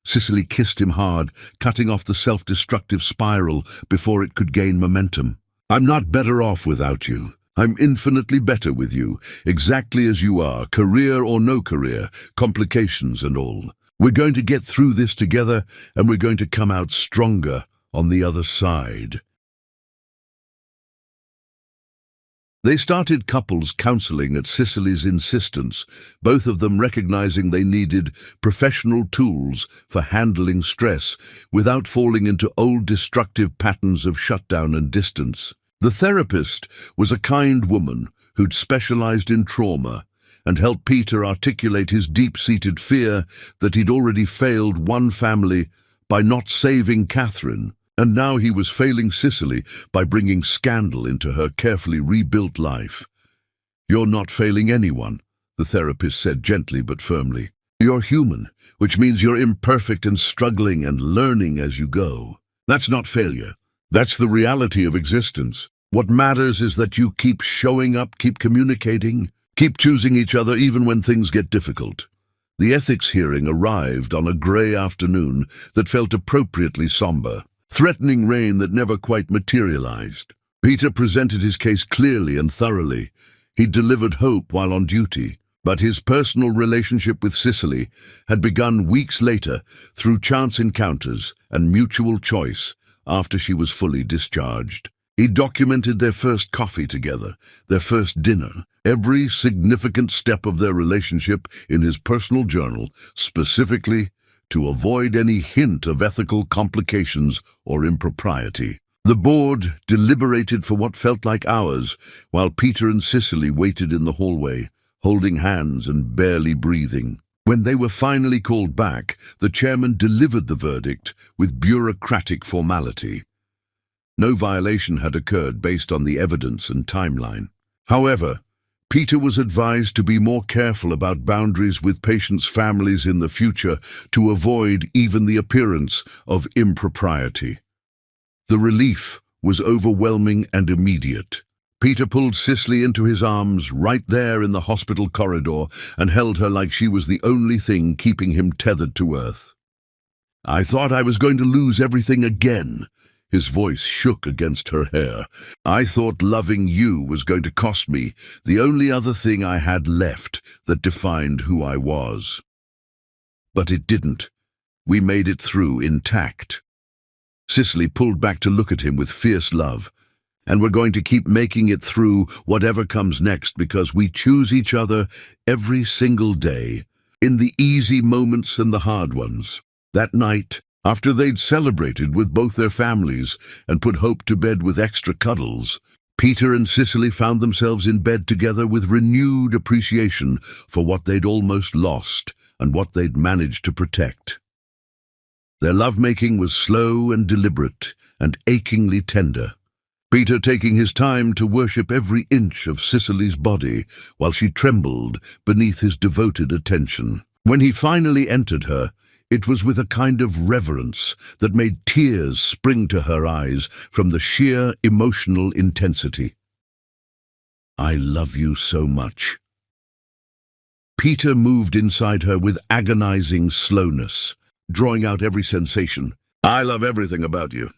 Cicely kissed him hard, cutting off the self-destructive spiral before it could gain momentum. I'm not better off without you. I'm infinitely better with you, exactly as you are, career or no career, complications and all. We're going to get through this together, and we're going to come out stronger on the other side. They started couples counseling at Cicely's insistence, both of them recognizing they needed professional tools for handling stress without falling into old destructive patterns of shutdown and distance. The therapist was a kind woman who'd specialized in trauma and helped Peter articulate his deep-seated fear that he'd already failed one family by not saving Catherine. And now he was failing Cicely by bringing scandal into her carefully rebuilt life. You're not failing anyone, the therapist said gently but firmly. You're human, which means you're imperfect and struggling and learning as you go. That's not failure. That's the reality of existence. What matters is that you keep showing up, keep communicating, keep choosing each other even when things get difficult. The ethics hearing arrived on a grey afternoon that felt appropriately somber. Threatening rain that never quite materialized. Peter presented his case clearly and thoroughly. He delivered hope while on duty, but his personal relationship with Cicely had begun weeks later through chance encounters and mutual choice after she was fully discharged. He documented their first coffee together, their first dinner, every significant step of their relationship in his personal journal, specifically to avoid any hint of ethical complications or impropriety. The board deliberated for what felt like hours, while Peter and Cicely waited in the hallway, holding hands and barely breathing. When they were finally called back, the chairman delivered the verdict with bureaucratic formality. No violation had occurred based on the evidence and timeline. However, Peter was advised to be more careful about boundaries with patients' families in the future to avoid even the appearance of impropriety. The relief was overwhelming and immediate. Peter pulled Cicely into his arms right there in the hospital corridor and held her like she was the only thing keeping him tethered to earth. I thought I was going to lose everything again. His voice shook against her hair. I thought loving you was going to cost me the only other thing I had left that defined who I was. But it didn't. We made it through intact. Cicely pulled back to look at him with fierce love. And we're going to keep making it through whatever comes next because we choose each other every single day, in the easy moments and the hard ones. That night, after they'd celebrated with both their families and put Hope to bed with extra cuddles, Peter and Cicely found themselves in bed together with renewed appreciation for what they'd almost lost and what they'd managed to protect. Their lovemaking was slow and deliberate and achingly tender, Peter taking his time to worship every inch of Cicely's body while she trembled beneath his devoted attention. When he finally entered her, it was with a kind of reverence that made tears spring to her eyes from the sheer emotional intensity. I love you so much. Peter moved inside her with agonizing slowness, drawing out every sensation. I love everything about you.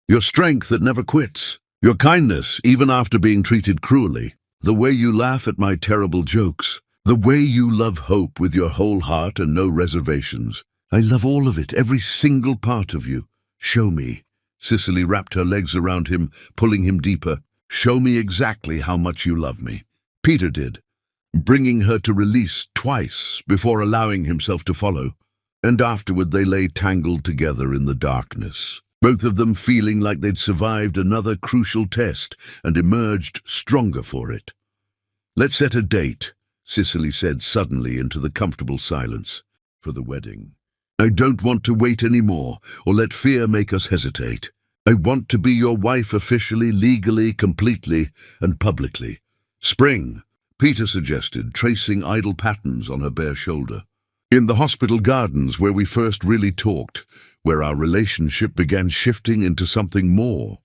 Your strength that never quits. Your kindness, even after being treated cruelly. The way you laugh at my terrible jokes. The way you love Hope with your whole heart and no reservations. I love all of it, every single part of you. Show me. Cicely wrapped her legs around him, pulling him deeper. Show me exactly how much you love me. Peter did, bringing her to release twice before allowing himself to follow. And afterward they lay tangled together in the darkness, both of them feeling like they'd survived another crucial test and emerged stronger for it. Let's set a date, Cicely said suddenly into the comfortable silence, for the wedding. I don't want to wait any more, or let fear make us hesitate. I want to be your wife officially, legally, completely, and publicly. Spring, Peter suggested, tracing idle patterns on her bare shoulder. In the hospital gardens where we first really talked, where our relationship began shifting into something more.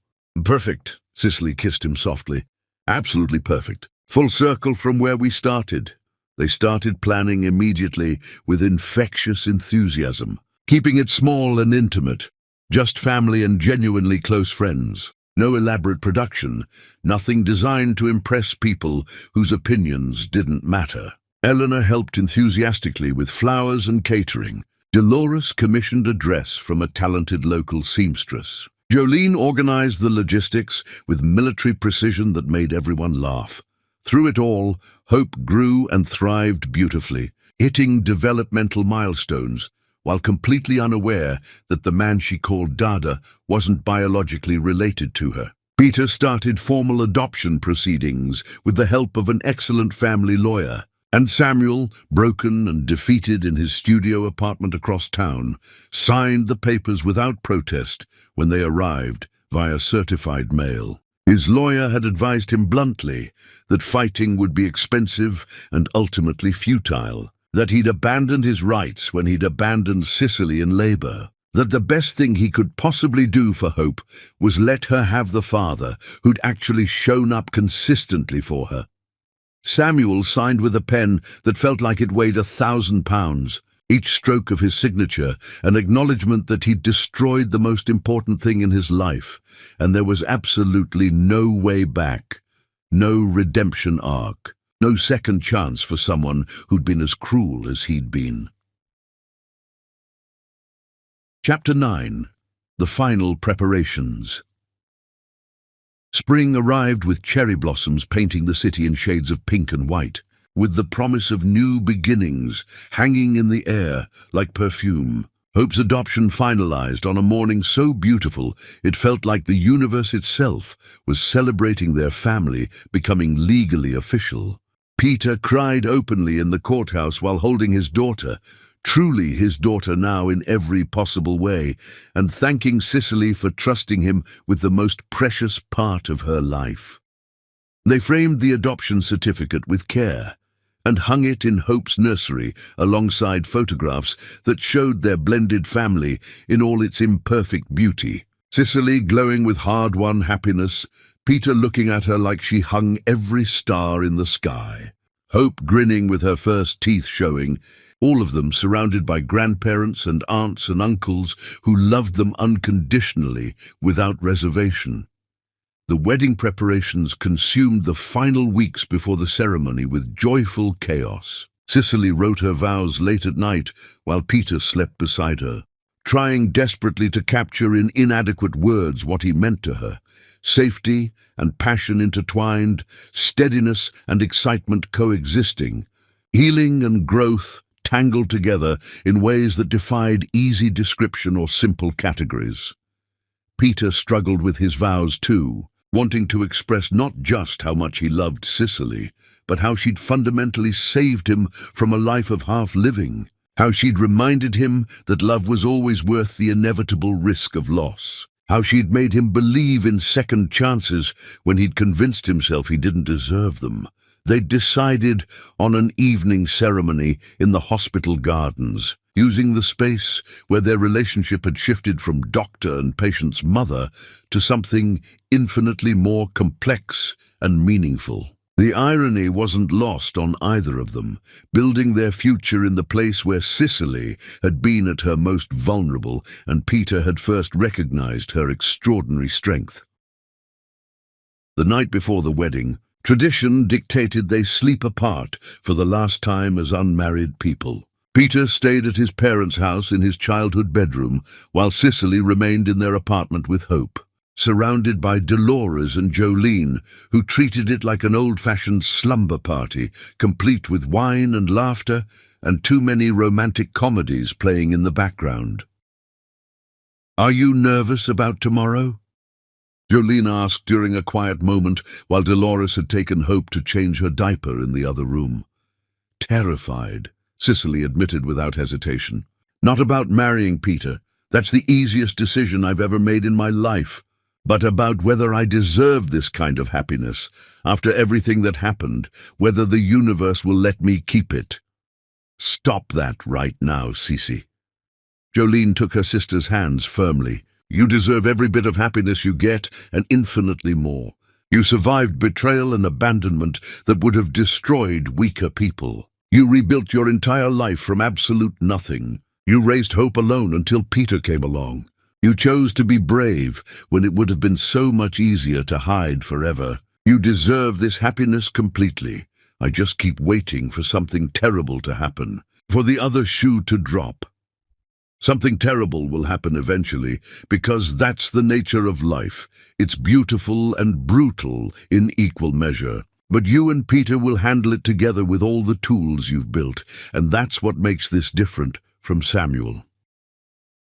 Perfect, Cicely kissed him softly. Absolutely perfect. Full circle from where we started. They started planning immediately with infectious enthusiasm, keeping it small and intimate, just family and genuinely close friends. No elaborate production, nothing designed to impress people whose opinions didn't matter. Eleanor helped enthusiastically with flowers and catering. Dolores commissioned a dress from a talented local seamstress. Jolene organized the logistics with military precision that made everyone laugh. Through it all, Hope grew and thrived beautifully, hitting developmental milestones, while completely unaware that the man she called Dada wasn't biologically related to her. Peter started formal adoption proceedings with the help of an excellent family lawyer, and Samuel, broken and defeated in his studio apartment across town, signed the papers without protest when they arrived via certified mail. His lawyer had advised him bluntly that fighting would be expensive and ultimately futile, that he'd abandoned his rights when he'd abandoned Cicely in labor, that the best thing he could possibly do for Hope was let her have the father who'd actually shown up consistently for her. Samuel signed with a pen that felt like it weighed 1,000 pounds, each stroke of his signature an acknowledgement that he'd destroyed the most important thing in his life, and there was absolutely no way back, no redemption arc, no second chance for someone who'd been as cruel as he'd been. Chapter 9. The Final Preparations. Spring arrived with cherry blossoms painting the city in shades of pink and white, with the promise of new beginnings hanging in the air like perfume. Hope's adoption finalized on a morning so beautiful it felt like the universe itself was celebrating their family becoming legally official. Peter cried openly in the courthouse while holding his daughter, truly his daughter now in every possible way, and thanking Cicely for trusting him with the most precious part of her life. They framed the adoption certificate with care and hung it in Hope's nursery alongside photographs that showed their blended family in all its imperfect beauty. Cicely glowing with hard-won happiness, Peter looking at her like she hung every star in the sky. Hope grinning with her first teeth showing, all of them surrounded by grandparents and aunts and uncles who loved them unconditionally without reservation. The wedding preparations consumed the final weeks before the ceremony with joyful chaos. Cicely wrote her vows late at night while Peter slept beside her, trying desperately to capture in inadequate words what he meant to her. Safety and passion intertwined, steadiness and excitement coexisting, healing and growth tangled together in ways that defied easy description or simple categories. Peter struggled with his vows too, wanting to express not just how much he loved Cicely, but how she'd fundamentally saved him from a life of half-living, how she'd reminded him that love was always worth the inevitable risk of loss, how she'd made him believe in second chances when he'd convinced himself he didn't deserve them. They'd decided on an evening ceremony in the hospital gardens, using the space where their relationship had shifted from doctor and patient's mother to something infinitely more complex and meaningful. The irony wasn't lost on either of them, building their future in the place where Cicely had been at her most vulnerable and Peter had first recognized her extraordinary strength. The night before the wedding, tradition dictated they sleep apart for the last time as unmarried people. Peter stayed at his parents' house in his childhood bedroom, while Cicely remained in their apartment with Hope, surrounded by Dolores and Jolene, who treated it like an old-fashioned slumber party, complete with wine and laughter and too many romantic comedies playing in the background. "Are you nervous about tomorrow?" Jolene asked during a quiet moment while Dolores had taken Hope to change her diaper in the other room. Terrified, Cicely admitted without hesitation. Not about marrying Peter. That's the easiest decision I've ever made in my life. But about whether I deserve this kind of happiness, after everything that happened, whether the universe will let me keep it. Stop that right now, Cece. Jolene took her sister's hands firmly. You deserve every bit of happiness you get, and infinitely more. You survived betrayal and abandonment that would have destroyed weaker people. You rebuilt your entire life from absolute nothing. You raised Hope alone until Peter came along. You chose to be brave when it would have been so much easier to hide forever. You deserve this happiness completely. I just keep waiting for something terrible to happen, for the other shoe to drop. Something terrible will happen eventually, because that's the nature of life. It's beautiful and brutal in equal measure. But you and Peter will handle it together with all the tools you've built, and that's what makes this different from Samuel.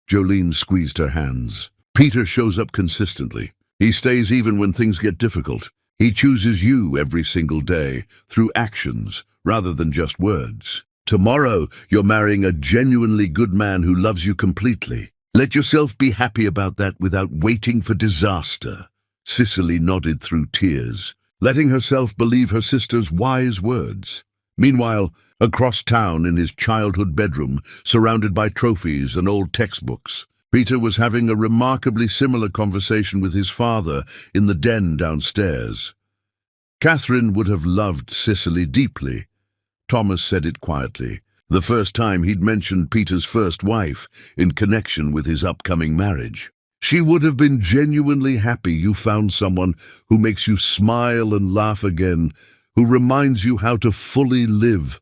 Jolene squeezed her hands. Peter shows up consistently. He stays even when things get difficult. He chooses you every single day, through actions, rather than just words. Tomorrow, you're marrying a genuinely good man who loves you completely. Let yourself be happy about that without waiting for disaster. Cicely nodded through tears, letting herself believe her sister's wise words. Meanwhile, across town in his childhood bedroom, surrounded by trophies and old textbooks, Peter was having a remarkably similar conversation with his father in the den downstairs. Catherine would have loved Cicely deeply. Thomas said it quietly, the first time he'd mentioned Peter's first wife in connection with his upcoming marriage. She would have been genuinely happy you found someone who makes you smile and laugh again, who reminds you how to fully live.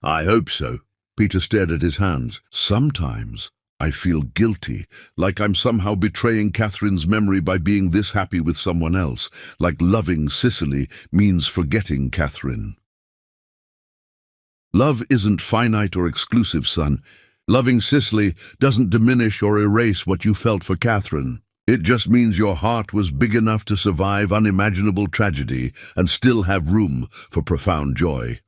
I hope so. Peter stared at his hands. Sometimes I feel guilty, like I'm somehow betraying Catherine's memory by being this happy with someone else, like loving Cicely means forgetting Catherine. Love isn't finite or exclusive, son. Loving Cicely doesn't diminish or erase what you felt for Catherine. It just means your heart was big enough to survive unimaginable tragedy and still have room for profound joy.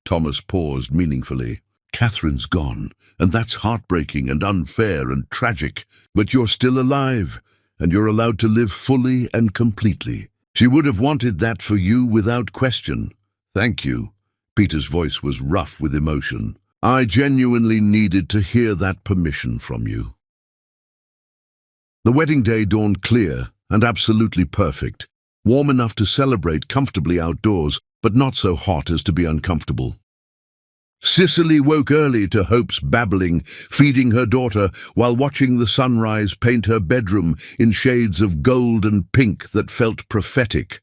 Thomas paused meaningfully. Catherine's gone, and that's heartbreaking and unfair and tragic, but you're still alive, and you're allowed to live fully and completely. She would have wanted that for you without question. Thank you. Peter's voice was rough with emotion. I genuinely needed to hear that permission from you. The wedding day dawned clear and absolutely perfect, warm enough to celebrate comfortably outdoors, but not so hot as to be uncomfortable. Cicely woke early to Hope's babbling, feeding her daughter while watching the sunrise paint her bedroom in shades of gold and pink that felt prophetic.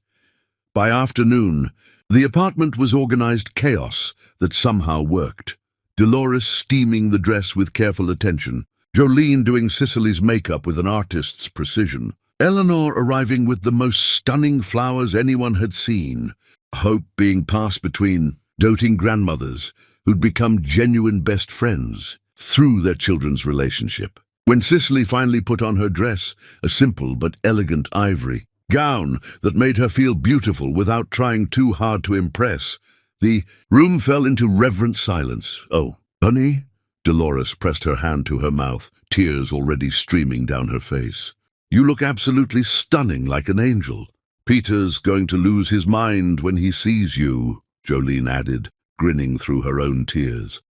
By afternoon, the apartment was organized chaos that somehow worked. Dolores steaming the dress with careful attention, Jolene doing Cicely's makeup with an artist's precision, Eleanor arriving with the most stunning flowers anyone had seen, Hope being passed between doting grandmothers who'd become genuine best friends through their children's relationship. When Cicely finally put on her dress, a simple but elegant ivory gown that made her feel beautiful without trying too hard to impress, the room fell into reverent silence. Oh, honey? Dolores pressed her hand to her mouth, tears already streaming down her face. You look absolutely stunning, like an angel. Peter's going to lose his mind when he sees you, Jolene added, grinning through her own tears.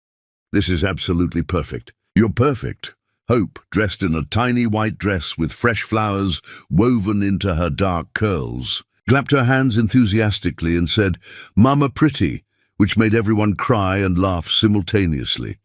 This is absolutely perfect. You're perfect. Hope, dressed in a tiny white dress with fresh flowers woven into her dark curls, clapped her hands enthusiastically and said, "Mama pretty," which made everyone cry and laugh simultaneously.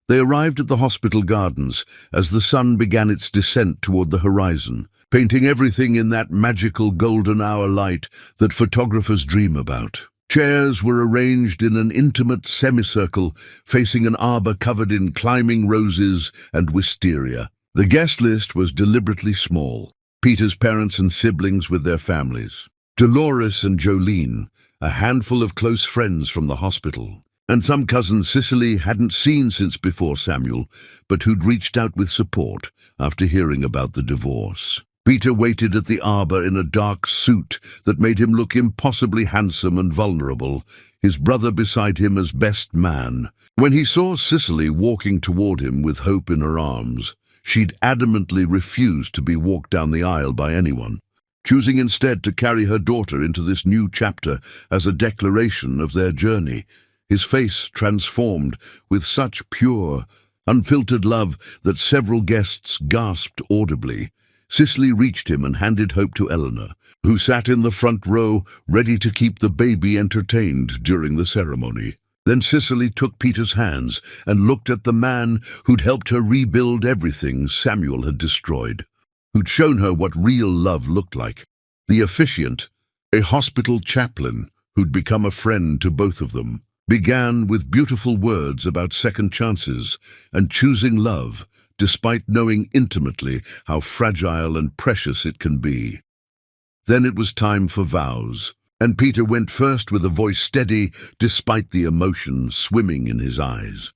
They arrived at the hospital gardens as the sun began its descent toward the horizon, painting everything in that magical golden hour light that photographers dream about. Chairs were arranged in an intimate semicircle facing an arbor covered in climbing roses and wisteria. The guest list was deliberately small. Peter's parents and siblings with their families, Dolores and Jolene, a handful of close friends from the hospital, and some cousin Cicely hadn't seen since before Samuel, but who'd reached out with support after hearing about the divorce. Peter waited at the arbor in a dark suit that made him look impossibly handsome and vulnerable, his brother beside him as best man. When he saw Cicely walking toward him with hope in her arms, she'd adamantly refused to be walked down the aisle by anyone, choosing instead to carry her daughter into this new chapter as a declaration of their journey, his face transformed with such pure, unfiltered love that several guests gasped audibly. Cicely reached him and handed Hope to Eleanor, who sat in the front row, ready to keep the baby entertained during the ceremony. Then Cicely took Peter's hands and looked at the man who'd helped her rebuild everything Samuel had destroyed, who'd shown her what real love looked like. The officiant, a hospital chaplain who'd become a friend to both of them, began with beautiful words about second chances and choosing love, despite knowing intimately how fragile and precious it can be. Then it was time for vows, and Peter went first with a voice steady despite the emotion swimming in his eyes.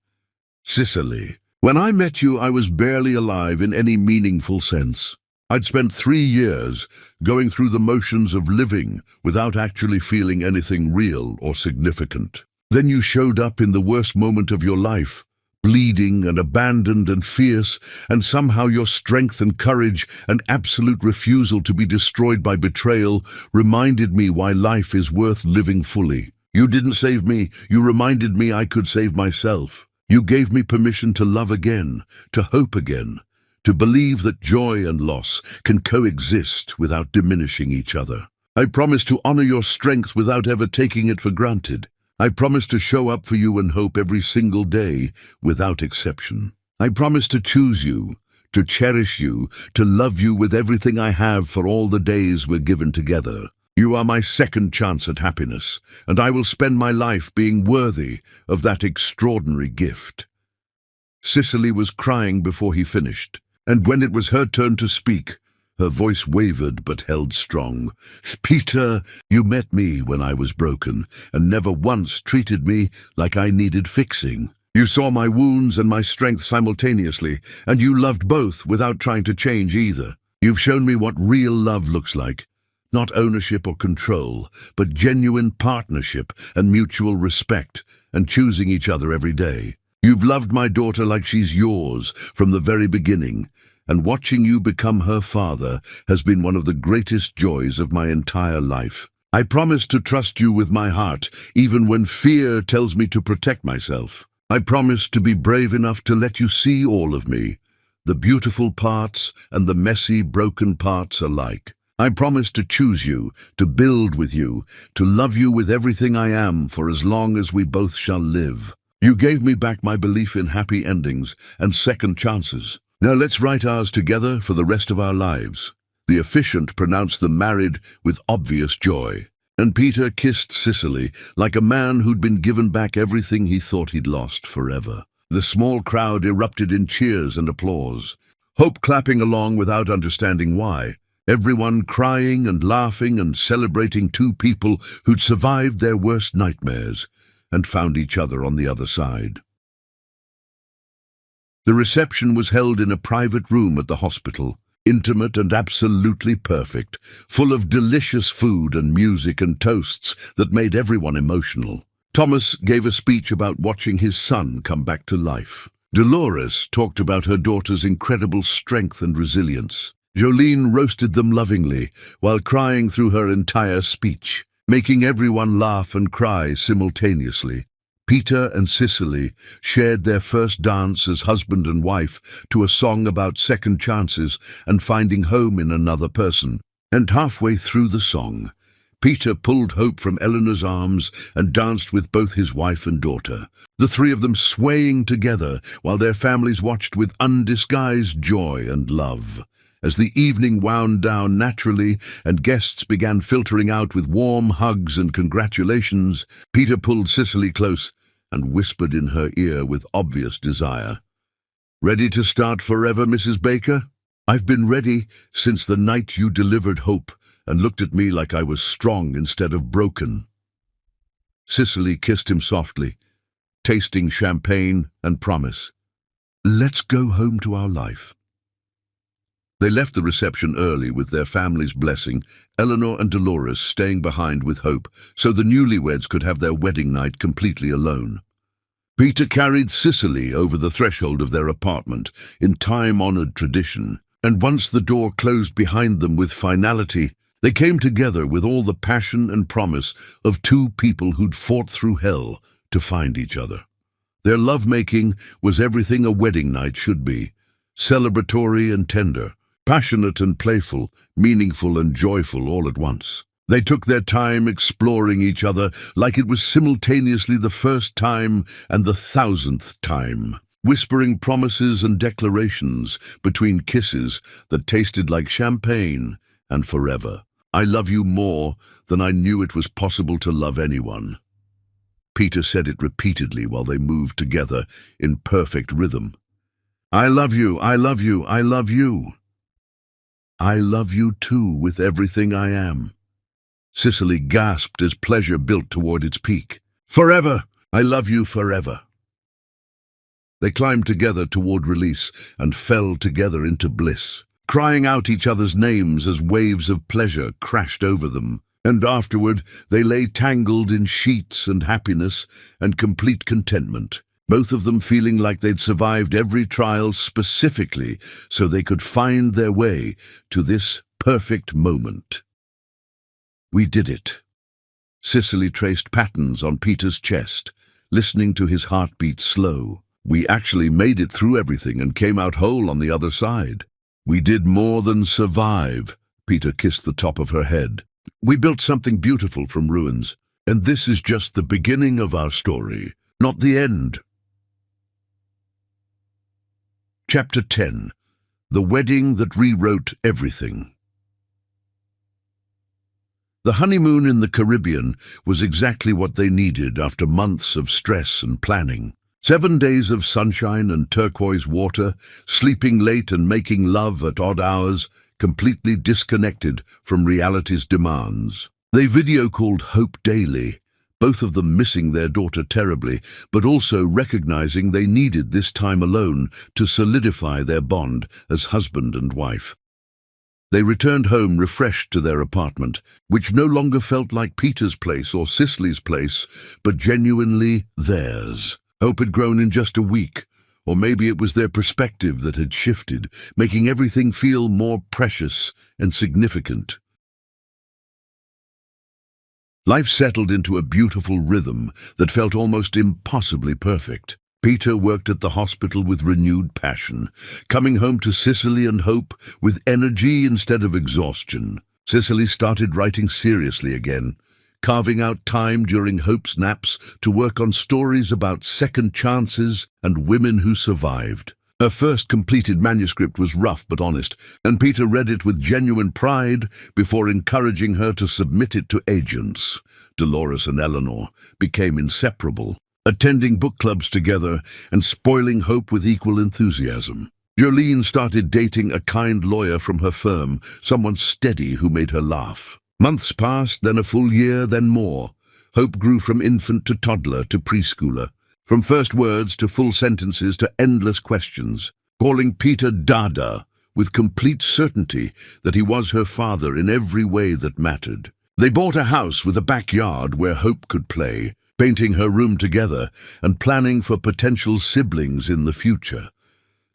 Cicely, when I met you, I was barely alive in any meaningful sense. I'd spent 3 years going through the motions of living without actually feeling anything real or significant. Then you showed up in the worst moment of your life, bleeding and abandoned and fierce, and somehow your strength and courage and absolute refusal to be destroyed by betrayal reminded me why life is worth living fully. You didn't save me, you reminded me I could save myself. You gave me permission to love again, to hope again, to believe that joy and loss can coexist without diminishing each other. I promise to honor your strength without ever taking it for granted. I promise to show up for you and hope every single day, without exception. I promise to choose you, to cherish you, to love you with everything I have for all the days we're given together. You are my second chance at happiness, and I will spend my life being worthy of that extraordinary gift. Cicely was crying before he finished, and when it was her turn to speak, her voice wavered but held strong. Peter, you met me when I was broken, and never once treated me like I needed fixing. You saw my wounds and my strength simultaneously, and you loved both without trying to change either. You've shown me what real love looks like. Not ownership or control, but genuine partnership and mutual respect, and choosing each other every day. You've loved my daughter like she's yours from the very beginning, and watching you become her father has been one of the greatest joys of my entire life. I promise to trust you with my heart, even when fear tells me to protect myself. I promise to be brave enough to let you see all of me, the beautiful parts and the messy, broken parts alike. I promise to choose you, to build with you, to love you with everything I am for as long as we both shall live. You gave me back my belief in happy endings and second chances. Now let's write ours together for the rest of our lives. The officiant pronounced them married with obvious joy, and Peter kissed Cicely like a man who'd been given back everything he thought he'd lost forever. The small crowd erupted in cheers and applause, Hope clapping along without understanding why, everyone crying and laughing and celebrating two people who'd survived their worst nightmares and found each other on the other side. The reception was held in a private room at the hospital, intimate and absolutely perfect, full of delicious food and music and toasts that made everyone emotional. Thomas gave a speech about watching his son come back to life. Dolores talked about her daughter's incredible strength and resilience. Jolene roasted them lovingly while crying through her entire speech, making everyone laugh and cry simultaneously. Peter and Cicely shared their first dance as husband and wife to a song about second chances and finding home in another person. And halfway through the song, Peter pulled Hope from Eleanor's arms and danced with both his wife and daughter, the three of them swaying together while their families watched with undisguised joy and love. As the evening wound down naturally and guests began filtering out with warm hugs and congratulations, Peter pulled Cicely close and whispered in her ear with obvious desire. "Ready to start forever, Mrs. Baker? I've been ready since the night you delivered Hope and looked at me like I was strong instead of broken." Cicely kissed him softly, tasting champagne and promise. Let's go home to our life. They left the reception early with their family's blessing, Eleanor and Dolores staying behind with Hope, so the newlyweds could have their wedding night completely alone. Peter carried Cicely over the threshold of their apartment in time-honored tradition, and once the door closed behind them with finality, they came together with all the passion and promise of two people who'd fought through hell to find each other. Their lovemaking was everything a wedding night should be, celebratory and tender, passionate and playful, meaningful and joyful all at once. They took their time exploring each other like it was simultaneously the first time and the 1,000th time, whispering promises and declarations between kisses that tasted like champagne and forever. I love you more than I knew it was possible to love anyone. Peter said it repeatedly while they moved together in perfect rhythm. I love you, I love you, I love you. I love you too with everything I am. Cicely gasped as pleasure built toward its peak. Forever! I love you forever. They climbed together toward release and fell together into bliss, crying out each other's names as waves of pleasure crashed over them. And afterward, they lay tangled in sheets and happiness and complete contentment, both of them feeling like they'd survived every trial specifically so they could find their way to this perfect moment. We did it. Cicely traced patterns on Peter's chest, listening to his heartbeat slow. We actually made it through everything and came out whole on the other side. We did more than survive. Peter kissed the top of her head. We built something beautiful from ruins, and this is just the beginning of our story, not the end. Chapter 10. The Wedding That Rewrote Everything. The honeymoon in the Caribbean was exactly what they needed after months of stress and planning. 7 days of sunshine and turquoise water, sleeping late and making love at odd hours, completely disconnected from reality's demands. They video-called Hope daily, both of them missing their daughter terribly, but also recognizing they needed this time alone to solidify their bond as husband and wife. They returned home refreshed to their apartment, which no longer felt like Peter's place or Cicely's place, but genuinely theirs. Hope had grown in just a week, or maybe it was their perspective that had shifted, making everything feel more precious and significant. Life settled into a beautiful rhythm that felt almost impossibly perfect. Peter worked at the hospital with renewed passion, coming home to Cicely and Hope with energy instead of exhaustion. Cicely started writing seriously again, carving out time during Hope's naps to work on stories about second chances and women who survived. Her first completed manuscript was rough but honest, and Peter read it with genuine pride before encouraging her to submit it to agents. Dolores and Eleanor became inseparable, attending book clubs together and spoiling Hope with equal enthusiasm. Jolene started dating a kind lawyer from her firm, someone steady who made her laugh. Months passed, then a full year, then more. Hope grew from infant to toddler to preschooler, from first words to full sentences to endless questions, calling Peter Dada with complete certainty that he was her father in every way that mattered. They bought a house with a backyard where Hope could play, painting her room together and planning for potential siblings in the future.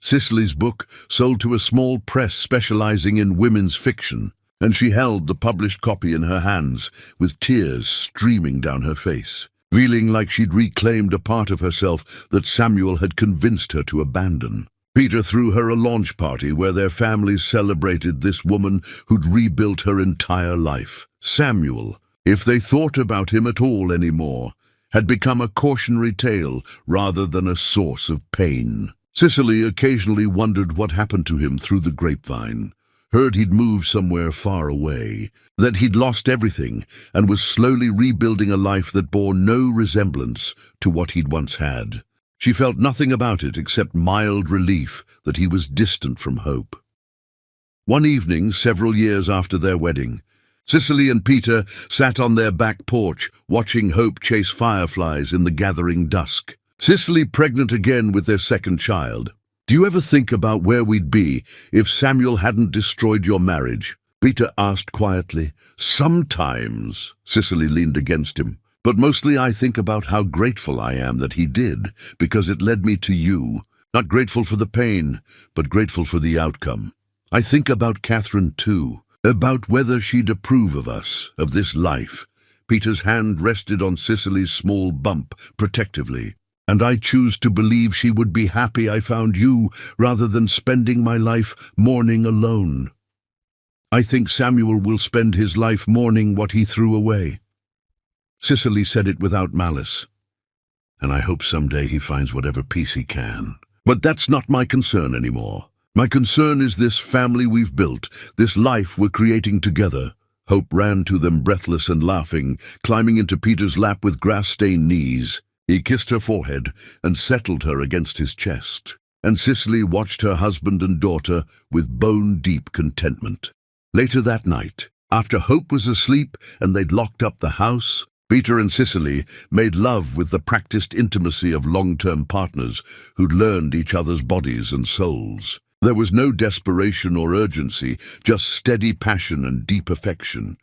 Cicely's book sold to a small press specializing in women's fiction, and she held the published copy in her hands, with tears streaming down her face, feeling like she'd reclaimed a part of herself that Samuel had convinced her to abandon. Peter threw her a launch party where their families celebrated this woman who'd rebuilt her entire life. Samuel, if they thought about him at all anymore, had become a cautionary tale rather than a source of pain. Cicely occasionally wondered what happened to him through the grapevine. Heard he'd moved somewhere far away, that he'd lost everything and was slowly rebuilding a life that bore no resemblance to what he'd once had. She felt nothing about it except mild relief that he was distant from Hope. One evening, several years after their wedding, Cicely and Peter sat on their back porch, watching Hope chase fireflies in the gathering dusk. Cicely pregnant again with their second child. Do you ever think about where we'd be if Samuel hadn't destroyed your marriage? Peter asked quietly. Sometimes, Cicely leaned against him. But mostly I think about how grateful I am that he did, because it led me to you. Not grateful for the pain, but grateful for the outcome. I think about Catherine too, about whether she'd approve of us, of this life. Peter's hand rested on Cicely's small bump, protectively. And I choose to believe she would be happy I found you, rather than spending my life mourning alone. I think Samuel will spend his life mourning what he threw away. Cicely said it without malice. And I hope someday he finds whatever peace he can. But that's not my concern anymore. My concern is this family we've built, this life we're creating together. Hope ran to them breathless and laughing, climbing into Peter's lap with grass-stained knees. He kissed her forehead and settled her against his chest. And Cicely watched her husband and daughter with bone-deep contentment. Later that night, after Hope was asleep and they'd locked up the house, Peter and Cicely made love with the practiced intimacy of long-term partners who'd learned each other's bodies and souls. There was no desperation or urgency, just steady passion and deep affection.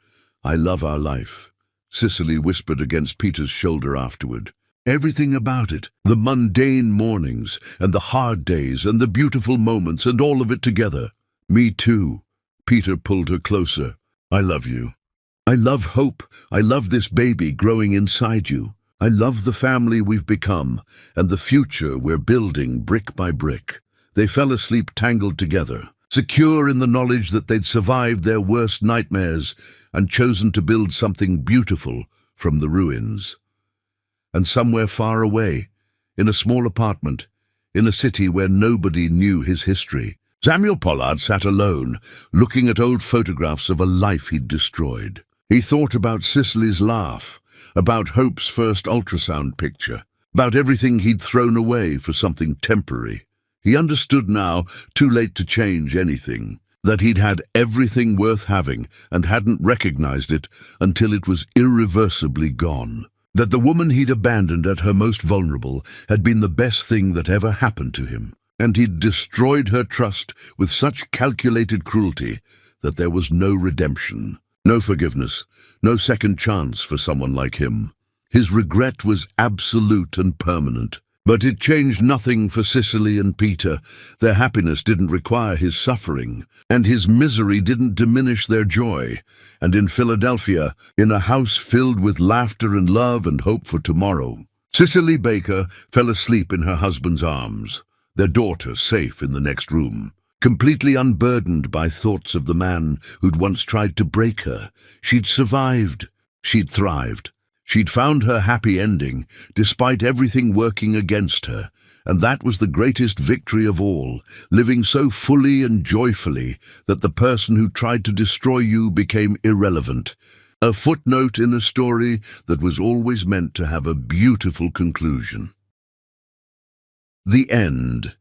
I love our life, Cicely whispered against Peter's shoulder afterward. Everything about it, the mundane mornings and the hard days and the beautiful moments and all of it together. Me too. Peter pulled her closer. I love you. I love Hope. I love this baby growing inside you. I love the family we've become and the future we're building brick by brick. They fell asleep tangled together, secure in the knowledge that they'd survived their worst nightmares and chosen to build something beautiful from the ruins. And somewhere far away, in a small apartment, in a city where nobody knew his history, Samuel Pollard sat alone, looking at old photographs of a life he'd destroyed. He thought about Cicely's laugh, about Hope's first ultrasound picture, about everything he'd thrown away for something temporary. He understood now, too late to change anything, that he'd had everything worth having and hadn't recognized it until it was irreversibly gone. That the woman he'd abandoned at her most vulnerable had been the best thing that ever happened to him, and he'd destroyed her trust with such calculated cruelty that there was no redemption, no forgiveness, no second chance for someone like him. His regret was absolute and permanent. But it changed nothing for Cicely and Peter. Their happiness didn't require his suffering, and his misery didn't diminish their joy. And in Philadelphia, in a house filled with laughter and love and hope for tomorrow, Cicely Baker fell asleep in her husband's arms, their daughter safe in the next room. Completely unburdened by thoughts of the man who'd once tried to break her. She'd survived. She'd thrived. She'd found her happy ending, despite everything working against her, and that was the greatest victory of all, living so fully and joyfully that the person who tried to destroy you became irrelevant, a footnote in a story that was always meant to have a beautiful conclusion. The end.